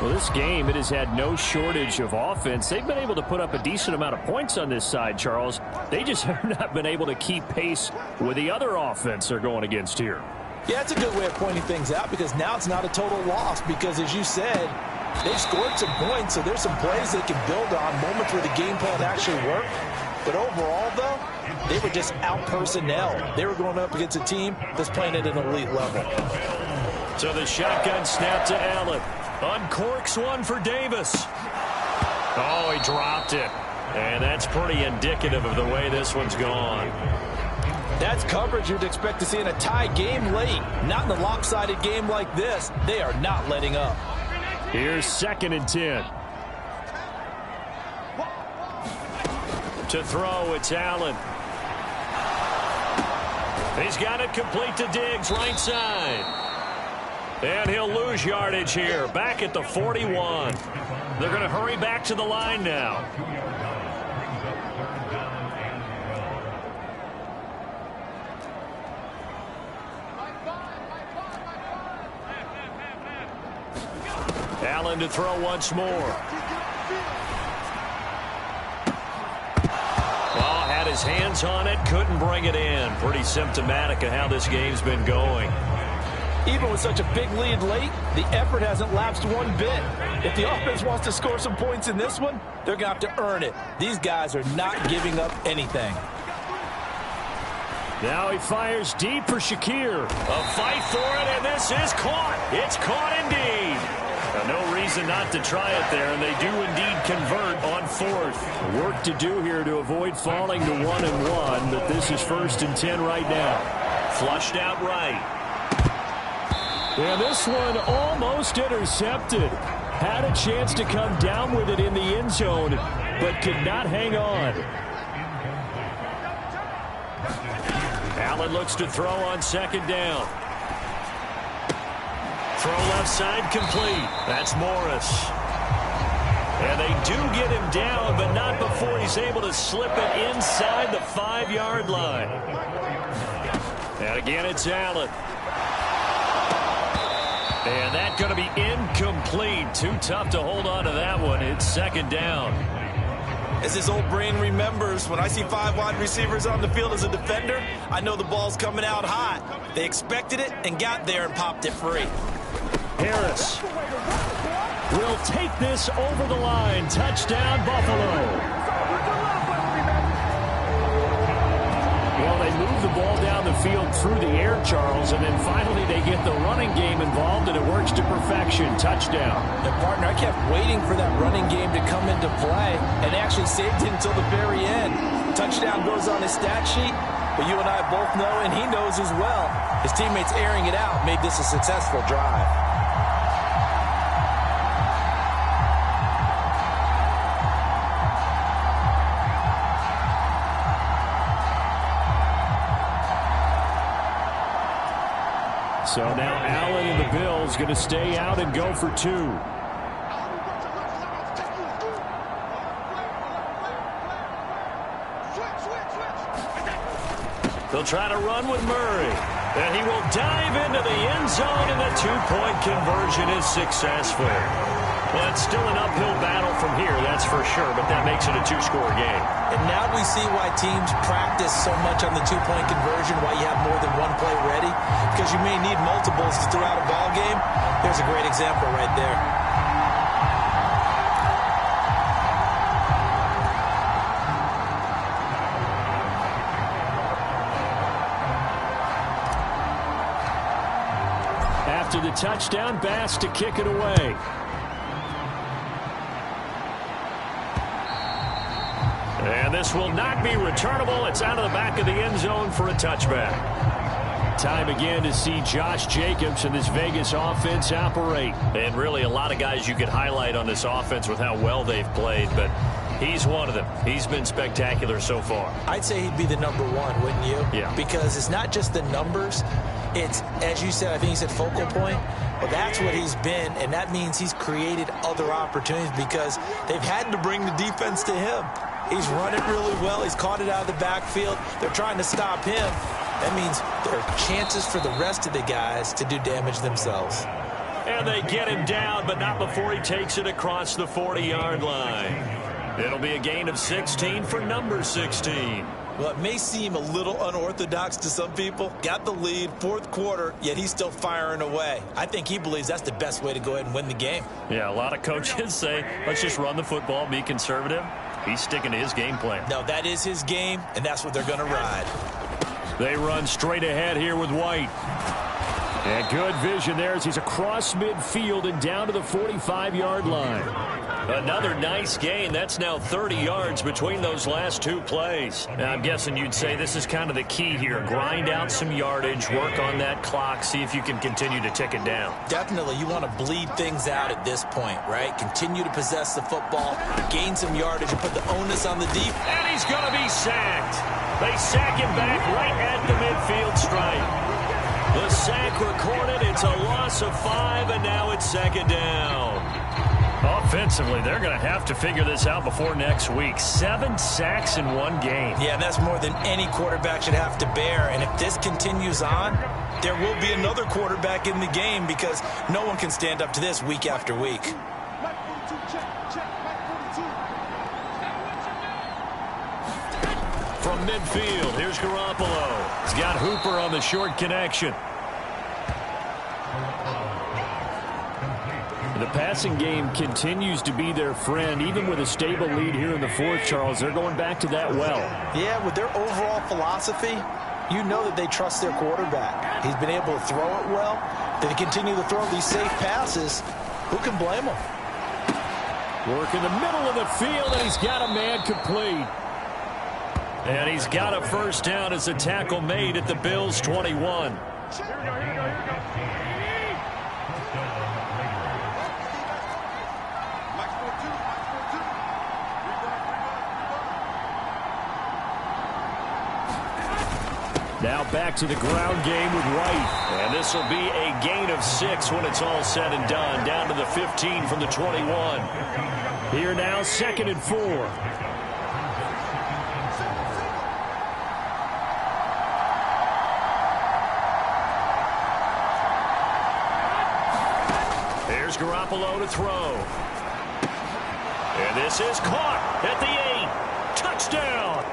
Well, this game, it has had no shortage of offense. They've been able to put up a decent amount of points on this side, Charles. They just have not been able to keep pace with the other offense they're going against here. Yeah, it's a good way of pointing things out because now it's not a total loss because, as you said, they've scored some points, so there's some plays they can build on, moments where the game plan actually worked. But overall, though, they were just out-personnel. They were going up against a team that's playing at an elite level. So the shotgun snap to Allen. Uncorks one for Davis. Oh, he dropped it. And that's pretty indicative of the way this one's gone. That's coverage you'd expect to see in a tie game late. Not in a lopsided game like this. They are not letting up. Here's 2nd and 10. To throw, it's Allen. He's got it complete to Diggs, right side. And he'll lose yardage here, back at the 41. They're going to hurry back to the line now. Allen to throw once more. Well, had his hands on it, couldn't bring it in. Pretty symptomatic of how this game's been going. Even with such a big lead late, the effort hasn't lapsed one bit. If the offense wants to score some points in this one, they're going to have to earn it. These guys are not giving up anything. Now he fires deep for Shakir. A fight for it, and this is caught. It's caught indeed. No reason not to try it there, and they do indeed convert on 4th. Work to do here to avoid falling to 1-1, but this is 1st and 10 right now. Flushed out right. And this one almost intercepted. Had a chance to come down with it in the end zone, but could not hang on. Allen looks to throw on second down. Throw left side complete. That's Morris. And they do get him down, but not before he's able to slip it inside the 5-yard line. And again, it's Allen. And that's going to be incomplete. Too tough to hold on to that one. It's second down. As his old brain remembers, when I see 5 wide receivers on the field as a defender, I know the ball's coming out hot. They expected it and got there and popped it free. Harris will take this over the line. Touchdown, Buffalo. Well, they move the ball down the field through the air, Charles, and then finally they get the running game involved, and it works to perfection. Touchdown. And, partner, I kept waiting for that running game to come into play and actually saved it until the very end. Touchdown goes on his stat sheet, but you and I both know, and he knows as well, his teammates airing it out made this a successful drive. So now Allen and the Bills going to stay out and go for 2. They'll try to run with Murray. And he will dive into the end zone, and the 2-point conversion is successful. Well, it's still an uphill battle from here, that's for sure, but that makes it a 2-score game. And now we see why teams practice so much on the 2-point conversion, why you have more than one play ready, because you may need multiples throughout a ball game. There's a great example right there. After the touchdown, Bass to kick it away. And this will not be returnable. It's out of the back of the end zone for a touchback. Time again to see Josh Jacobs and this Vegas offense operate. And really a lot of guys you could highlight on this offense with how well they've played, but he's one of them. He's been spectacular so far. I'd say he'd be the number one, wouldn't you? Yeah. Because it's not just the numbers. It's, as you said, I think you said focal point. Well, that's what he's been, and that means he's created other opportunities because they've had to bring the defense to him. He's run it really well. He's caught it out of the backfield. They're trying to stop him. That means there are chances for the rest of the guys to do damage themselves. And they get him down, but not before he takes it across the 40-yard line. It'll be a gain of 16 for number 16. Well, it may seem a little unorthodox to some people. Got the lead, fourth quarter, yet he's still firing away. I think he believes that's the best way to go ahead and win the game. Yeah, a lot of coaches say, let's just run the football, be conservative. He's sticking to his game plan. No, that is his game, and that's what they're going to ride. They run straight ahead here with White. And good vision there as he's across midfield and down to the 45-yard line. Another nice gain. That's now 30 yards between those last two plays. Now, I'm guessing you'd say this is kind of the key here. Grind out some yardage, work on that clock, see if you can continue to tick it down. Definitely, you want to bleed things out at this point, right? Continue to possess the football, gain some yardage, and put the onus on the defense. And he's going to be sacked. They sack him back right at the midfield stripe. The sack recorded. It's a loss of 5, and now it's second down. Offensively, they're going to have to figure this out before next week. 7 sacks in one game. Yeah, and that's more than any quarterback should have to bear. And if this continues on, there will be another quarterback in the game because no one can stand up to this week after week. From midfield, here's Garoppolo. He's got Hooper on the short connection. The passing game continues to be their friend, even with a stable lead here in the fourth, Charles. They're going back to that well. Yeah, with their overall philosophy, you know that they trust their quarterback. He's been able to throw it well. They continue to throw these safe passes. Who can blame them? Work in the middle of the field, and he's got a man complete. And he's got a first down as a tackle made at the Bills' 21. Now back to the ground game with White. And this will be a gain of 6 when it's all said and done. Down to the 15 from the 21. Here now, 2nd and 4. Here's Garoppolo to throw. And this is caught at the 8. Touchdown.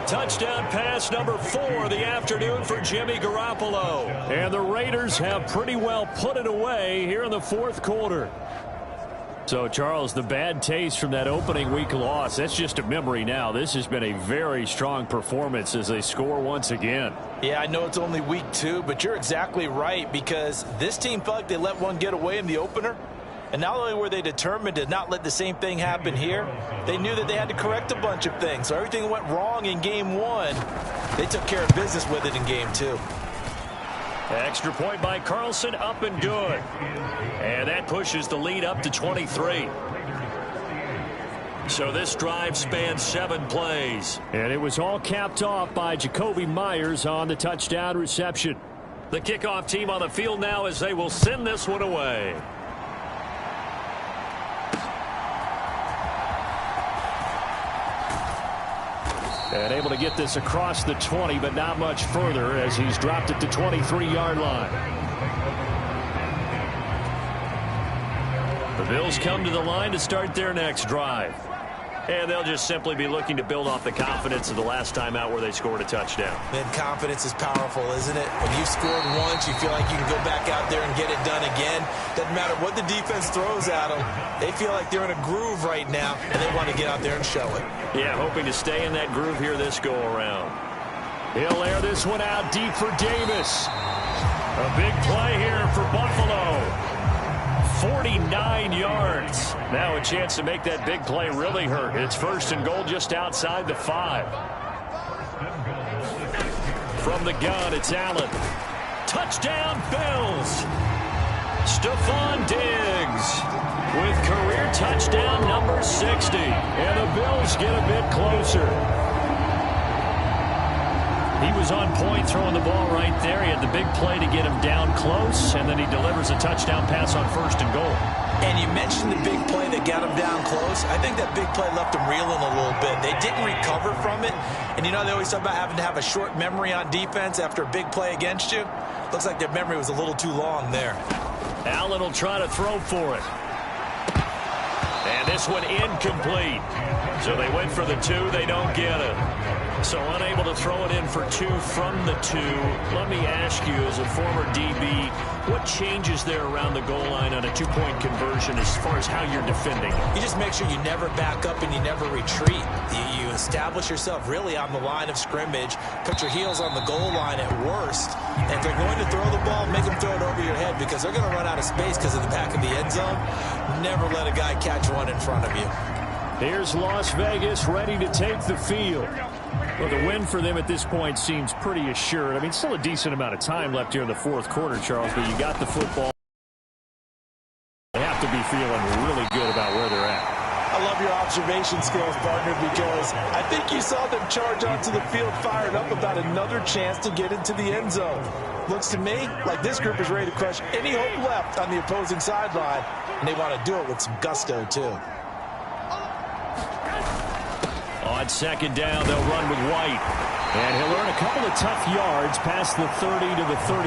Touchdown pass number 4 of the afternoon for Jimmy Garoppolo. And the Raiders have pretty well put it away here in the 4th quarter. So, Charles, the bad taste from that opening week loss, that's just a memory now. This has been a very strong performance as they score once again. Yeah, I know it's only week 2, but you're exactly right, because this team felt like they let one get away in the opener. And not only were they determined to not let the same thing happen here, they knew that they had to correct a bunch of things. So everything went wrong in game 1. They took care of business with it in game 2. Extra point by Carlson, up and good. And that pushes the lead up to 23. So this drive spans 7 plays. And it was all capped off by Jacoby Myers on the touchdown reception. The kickoff team on the field now as they will send this one away. And able to get this across the 20, but not much further as he's dropped it to 23-yard line. The Bills come to the line to start their next drive. And they'll just simply be looking to build off the confidence of the last time out where they scored a touchdown. Man, confidence is powerful, isn't it? When you've scored once, you feel like you can go back out there and get it done again. Doesn't matter what the defense throws at them. They feel like they're in a groove right now, and they want to get out there and show it. Yeah, hoping to stay in that groove here this go-around. He'll air this one out deep for Davis. A big play here for Buffalo. 49 yards. Now a chance to make that big play really hurt. It's 1st and goal just outside the 5. From the gun, it's Allen. Touchdown, Bills. Stephon Diggs with career touchdown number 60. And the Bills get a bit closer. He was on point throwing the ball right there. He had the big play to get him down close, and then he delivers a touchdown pass on 1st and goal. And you mentioned the big play that got him down close. I think that big play left him reeling a little bit. They didn't recover from it. And you know, they always talk about having to have a short memory on defense after a big play against you. Looks like their memory was a little too long there. Allen will try to throw for it. And this one incomplete. So they went for the 2. They don't get it. So unable to throw it in for 2 from the 2. Let me ask you, as a former DB, what changes there around the goal line on a 2-point conversion as far as how you're defending? You just make sure you never back up and you never retreat. You establish yourself really on the line of scrimmage, put your heels on the goal line at worst, and if they're going to throw the ball, make them throw it over your head because they're going to run out of space because of the back of the end zone. Never let a guy catch one in front of you. Here's Las Vegas ready to take the field. Well, the win for them at this point seems pretty assured. I mean, still a decent amount of time left here in the 4th quarter, Charles, but you got the football. They have to be feeling really good about where they're at. I love your observation skills, partner, because I think you saw them charge onto the field fired up about another chance to get into the end zone. Looks to me like this group is ready to crush any hope left on the opposing sideline, and they want to do it with some gusto, too. On 2nd down, they'll run with White. And he'll earn a couple of tough yards past the 30 to the 31.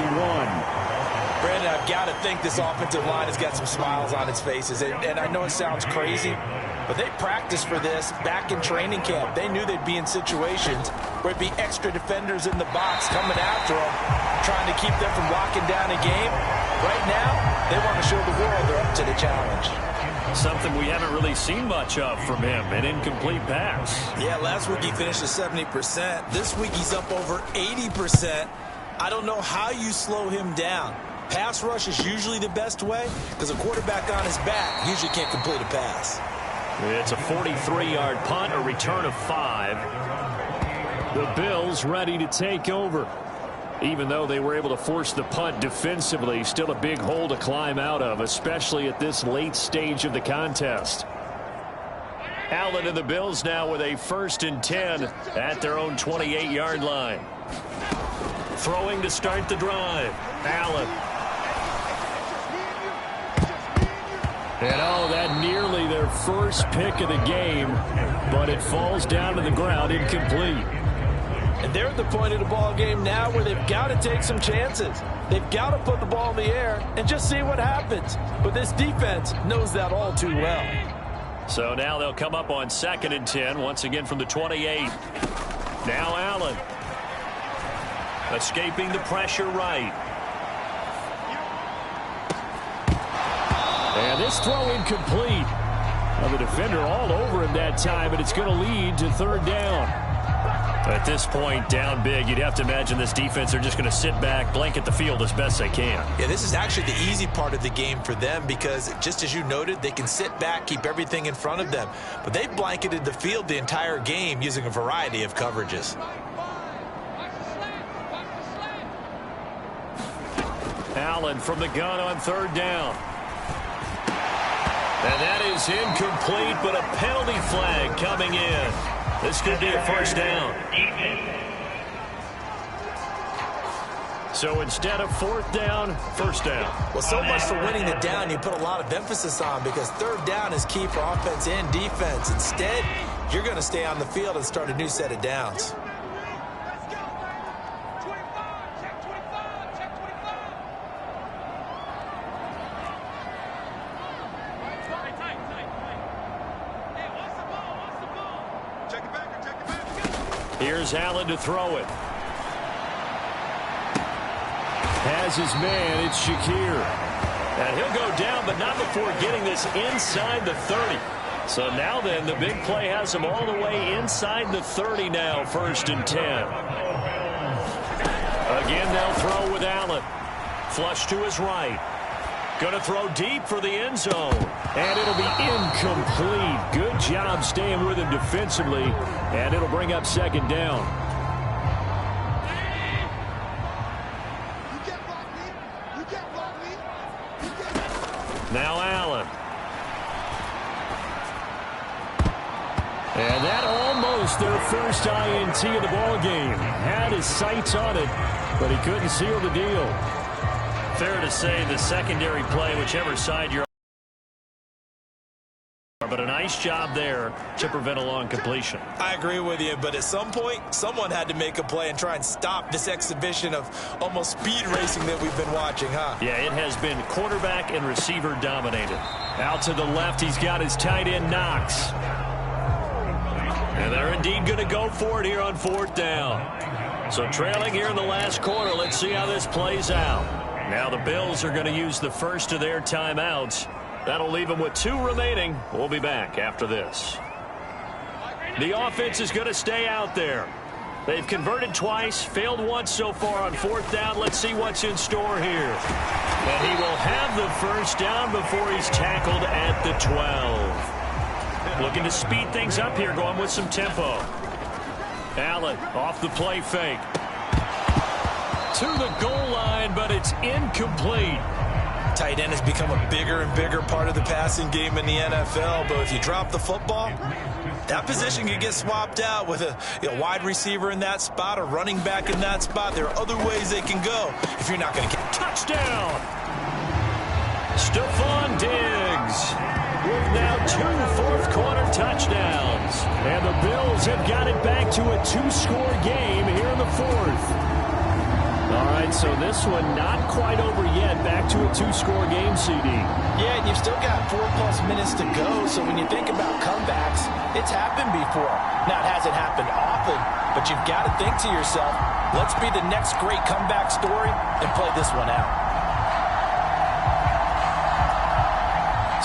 Brandon, I've got to think this offensive line has got some smiles on its faces. And I know it sounds crazy, but they practiced for this back in training camp. They knew they'd be in situations where it'd be extra defenders in the box coming after them, trying to keep them from locking down a game. Right now, they want to show the world they're up to the challenge. Something we haven't really seen much of from him, an incomplete pass. Yeah, last week he finished at 70%. This week he's up over 80%. I don't know how you slow him down. Pass rush is usually the best way because a quarterback on his back usually can't complete a pass. It's a 43-yard punt, a return of 5. The Bills ready to take over. Even though they were able to force the punt defensively, still a big hole to climb out of, especially at this late stage of the contest. Allen and the Bills now with a 1st and 10 at their own 28-yard line. Throwing to start the drive. Allen. And oh, that nearly their first pick of the game, but it falls down to the ground incomplete. And they're at the point of the ball game now where they've got to take some chances. They've got to put the ball in the air and just see what happens. But this defense knows that all too well. So now they'll come up on 2nd and 10, once again from the 28. Now Allen. Escaping the pressure right. And this throw incomplete. Well, the defender all over him that time, and it's going to lead to 3rd down. At this point, down big, you'd have to imagine this defense are just going to sit back, blanket the field as best they can. Yeah, this is actually the easy part of the game for them because, just as you noted, they can sit back, keep everything in front of them. But they've blanketed the field the entire game using a variety of coverages. Allen from the gun on 3rd down. And that is incomplete, but a penalty flag coming in. This could be a 1st down. So instead of 4th down, 1st down. Well, so much for winning the down you put a lot of emphasis on because 3rd down is key for offense and defense. Instead, you're going to stay on the field and start a new set of downs. Here's Allen to throw it. Has his man, it's Shakir. And he'll go down, but not before getting this inside the 30. So now then, the big play has him all the way inside the 30 now, 1st and 10. Again, they'll throw with Allen. Flush to his right. Going to throw deep for the end zone. And it'll be incomplete. Good job staying with him defensively. And it'll bring up 2nd down. Now Allen. And that almost their first INT of the ball game. Had his sights on it, but he couldn't seal the deal. Fair to say the secondary play, whichever side you're on, but a nice job there to prevent a long completion. I agree with you, but at some point, someone had to make a play and try and stop this exhibition of almost speed racing that we've been watching, huh? Yeah, it has been quarterback and receiver dominated. Out to the left, he's got his tight end, Knox. And they're indeed going to go for it here on 4th down. So trailing here in the last quarter, let's see how this plays out. Now the Bills are going to use the first of their timeouts. That'll leave them with 2 remaining. We'll be back after this. The offense is going to stay out there. They've converted twice, failed once so far on 4th down. Let's see what's in store here. And he will have the 1st down before he's tackled at the 12. Looking to speed things up here, going with some tempo. Allen off the play fake. To the goal line, but it's incomplete. Tight end has become a bigger and bigger part of the passing game in the NFL, but if you drop the football, that position can get swapped out with a wide receiver in that spot, a running back in that spot. There are other ways they can go if you're not going to get... Touchdown! Stephon Diggs with now 2 fourth-quarter touchdowns. And the Bills have got it back to a 2-score game here in the 4th. All right, so this one not quite over yet. Back to a 2-score game, CD. Yeah, and you've still got 4+ minutes to go, so when you think about comebacks, it's happened before. Now, it hasn't happened often, but you've got to think to yourself, let's be the next great comeback story and play this one out.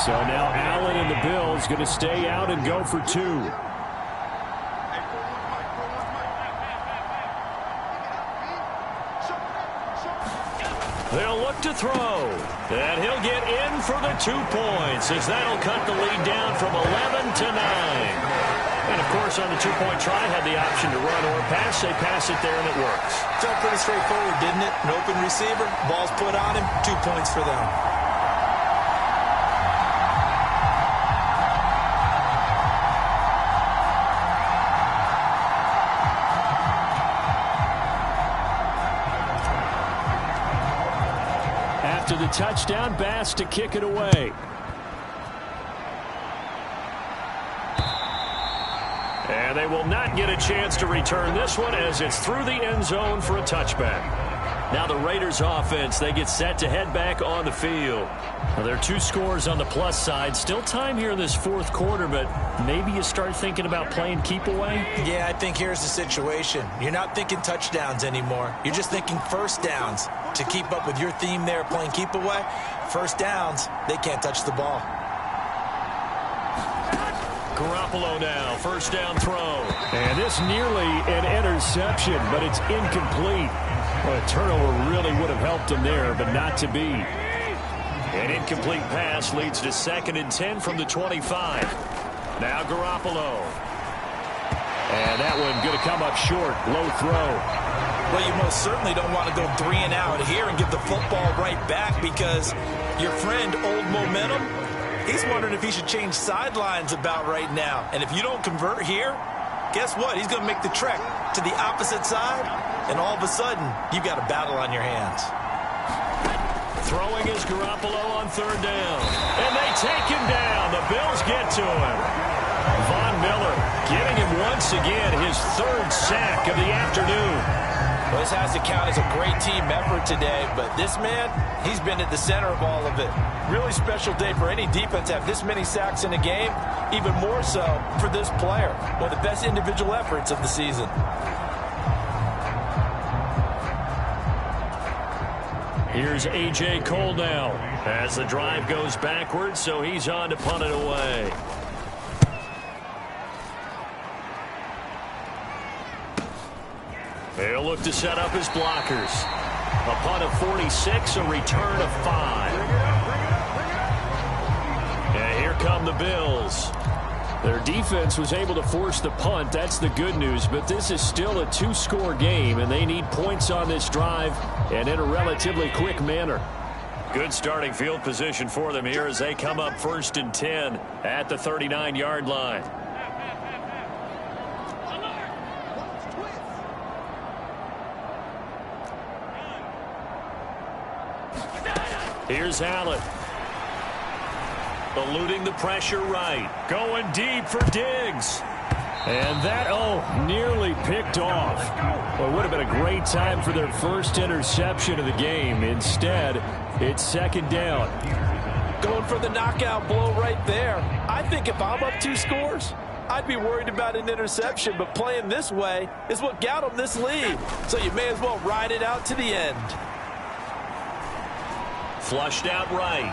So now Allen and the Bills going to stay out and go for 2. They'll look to throw. And he'll get in for the 2 points as that'll cut the lead down from 11 to 9. And, of course, on the 2-point try, had the option to run or pass. They pass it there, and it works. Felt pretty straightforward, didn't it? An open receiver, ball's put on him, 2 points for them. After the touchdown, Bass to kick it away. And they will not get a chance to return this one as it's through the end zone for a touchback. Now the Raiders offense, they get set to head back on the field. Now there are 2 scores on the plus side. Still time here in this fourth quarter, but maybe you start thinking about playing keep away? Yeah, I think here's the situation. You're not thinking touchdowns anymore. You're just thinking first downs. To keep up with your theme there, playing keep away, first downs, they can't touch the ball. Garoppolo now, first down throw. And this nearly an interception, but it's incomplete. Well, a turnover really would have helped him there, but not to be. An incomplete pass leads to 2nd and 10 from the 25. Now Garoppolo. And that one going to come up short, low throw. Well, you most certainly don't want to go 3 and out here and give the football right back because your friend, Old Momentum, he's wondering if he should change sidelines about right now. And if you don't convert here, guess what? He's going to make the trek to the opposite side, and all of a sudden, you've got a battle on your hands. Throwing is Garoppolo on 3rd down. And they take him down. The Bills get to him. Von Miller getting him once again his 3rd sack of the afternoon. Well, this has to count as a great team effort today, but this man, he's been at the center of all of it. Really special day for any defense to have this many sacks in a game, even more so for this player. One of the best individual efforts of the season. Here's A.J. Cole now as the drive goes backwards, so he's on to punt it away. They'll look to set up his blockers. A punt of 46, a return of 5. And here come the Bills. Their defense was able to force the punt. That's the good news, but this is still a 2-score game, and they need points on this drive and in a relatively quick manner. Good starting field position for them here as they come up 1st and 10 at the 39-yard line. Here's Allen. Eluding the pressure right. Going deep for Diggs. And that, nearly picked off. Well, it would have been a great time for their first interception of the game. Instead, it's 2nd down. Going for the knockout blow right there. I think if I'm up 2 scores, I'd be worried about an interception, but playing this way is what got them this lead. So you may as well ride it out to the end. Flushed out right.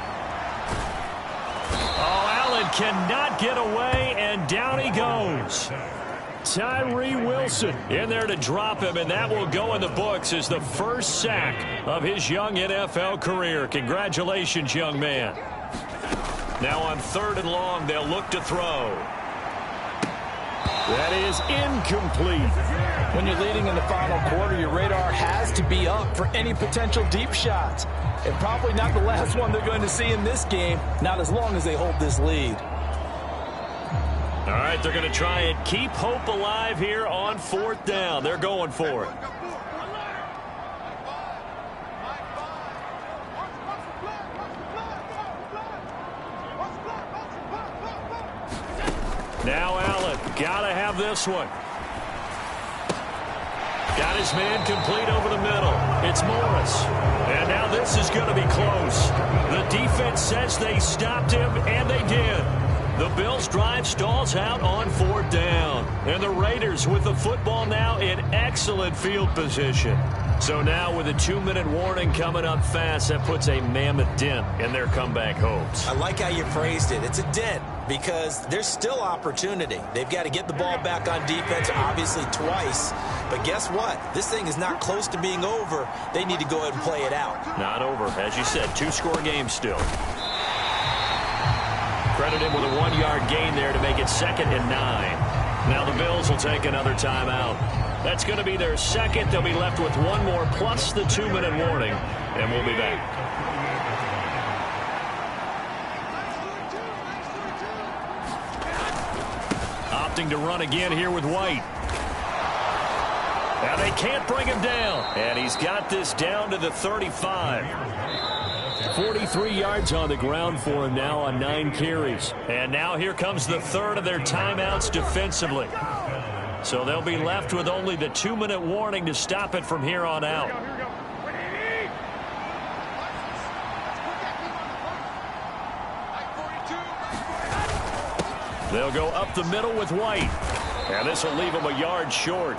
Oh, Allen cannot get away, and down he goes. Tyree Wilson in there to drop him, and that will go in the books as the first sack of his young NFL career. Congratulations, young man. Now on 3rd and long, they'll look to throw. That is incomplete. When you're leading in the final quarter, your radar has to be up for any potential deep shots. And probably not the last one they're going to see in this game, not as long as they hold this lead. All right, they're going to try and keep hope alive here on 4th down. They're going for it. Now Allen, got to have this one. Got his man complete over the middle. It's Morris. And now this is going to be close. The defense says they stopped him, and they did. The Bills' drive stalls out on 4th down. And the Raiders with the football now in excellent field position. So now with a 2-minute warning coming up fast, that puts a mammoth dent in their comeback hopes. I like how you phrased it. It's a dent because there's still opportunity. They've got to get the ball back on defense, obviously twice. But guess what? This thing is not close to being over. They need to go ahead and play it out. Not over. As you said, 2-score game still. Credit him with a 1-yard gain there to make it 2nd and 9. Now the Bills will take another timeout. That's going to be their 2nd. They'll be left with 1 more plus the 2-minute warning. And we'll be back. Opting to run again here with White. Now they can't bring him down. And he's got this down to the 35. 43 yards on the ground for him now on 9 carries. And now here comes the third of their timeouts defensively. So they'll be left with only the 2-minute warning to stop it from here on out. They'll go up the middle with White. And this will leave them a yard short.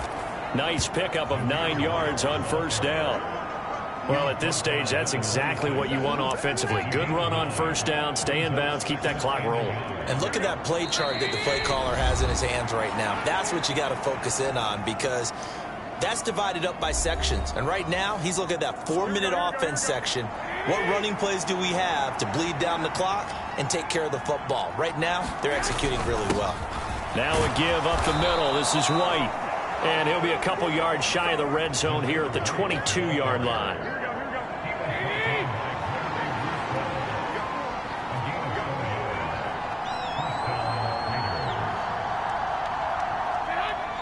Nice pickup of 9 yards on first down. Well, at this stage, that's exactly what you want offensively. Good run on first down, stay in bounds, keep that clock rolling. And look at that play chart that the play caller has in his hands right now. That's what you got to focus in on, because that's divided up by sections. And right now, he's looking at that 4-minute offense section. What running plays do we have to bleed down the clock and take care of the football? Right now, they're executing really well. Now a give up the middle. This is White. And he'll be a couple yards shy of the red zone here at the 22-yard line.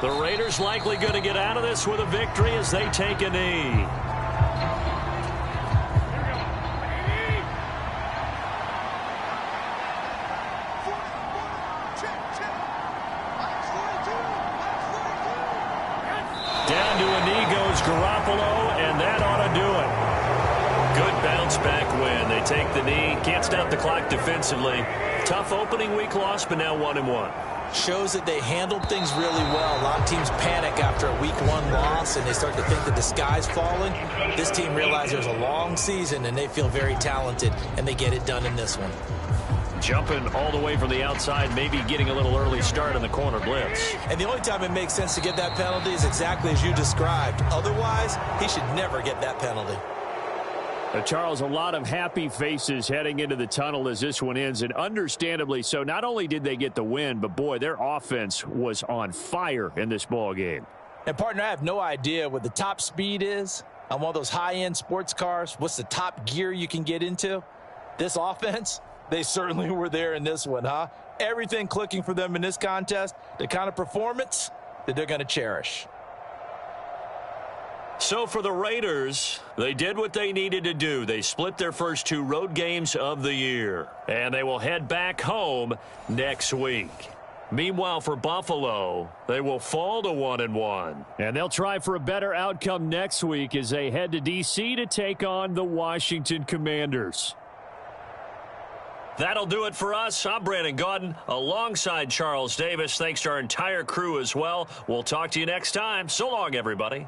The Raiders likely going to get out of this with a victory as they take a knee. Down to a knee goes Garoppolo, and that ought to do it. Good bounce-back win. They take the knee, can't stop the clock defensively. Tough opening week loss, but now 1-1. Shows that they handled things really well. A lot of teams panic after a week 1 loss, and they start to think that the sky's falling. This team realizes there's a long season, and they feel very talented, and they get it done in this one. Jumping all the way from the outside, maybe getting a little early start in the corner blitz. And the only time it makes sense to get that penalty is exactly as you described. Otherwise, he should never get that penalty. Charles, a lot of happy faces heading into the tunnel as this one ends, and understandably so. Not only did they get the win, but, boy, their offense was on fire in this ball game. And, partner, I have no idea what the top speed is on one of those high-end sports cars. What's the top gear you can get into? This offense, they certainly were there in this one, huh? Everything clicking for them in this contest, the kind of performance that they're going to cherish. So for the Raiders, they did what they needed to do. They split their first 2 road games of the year, and they will head back home next week. Meanwhile, for Buffalo, they will fall to 1-1. And they'll try for a better outcome next week as they head to D.C. to take on the Washington Commanders. That'll do it for us. I'm Brandon Gaudin alongside Charles Davis. Thanks to our entire crew as well. We'll talk to you next time. So long, everybody.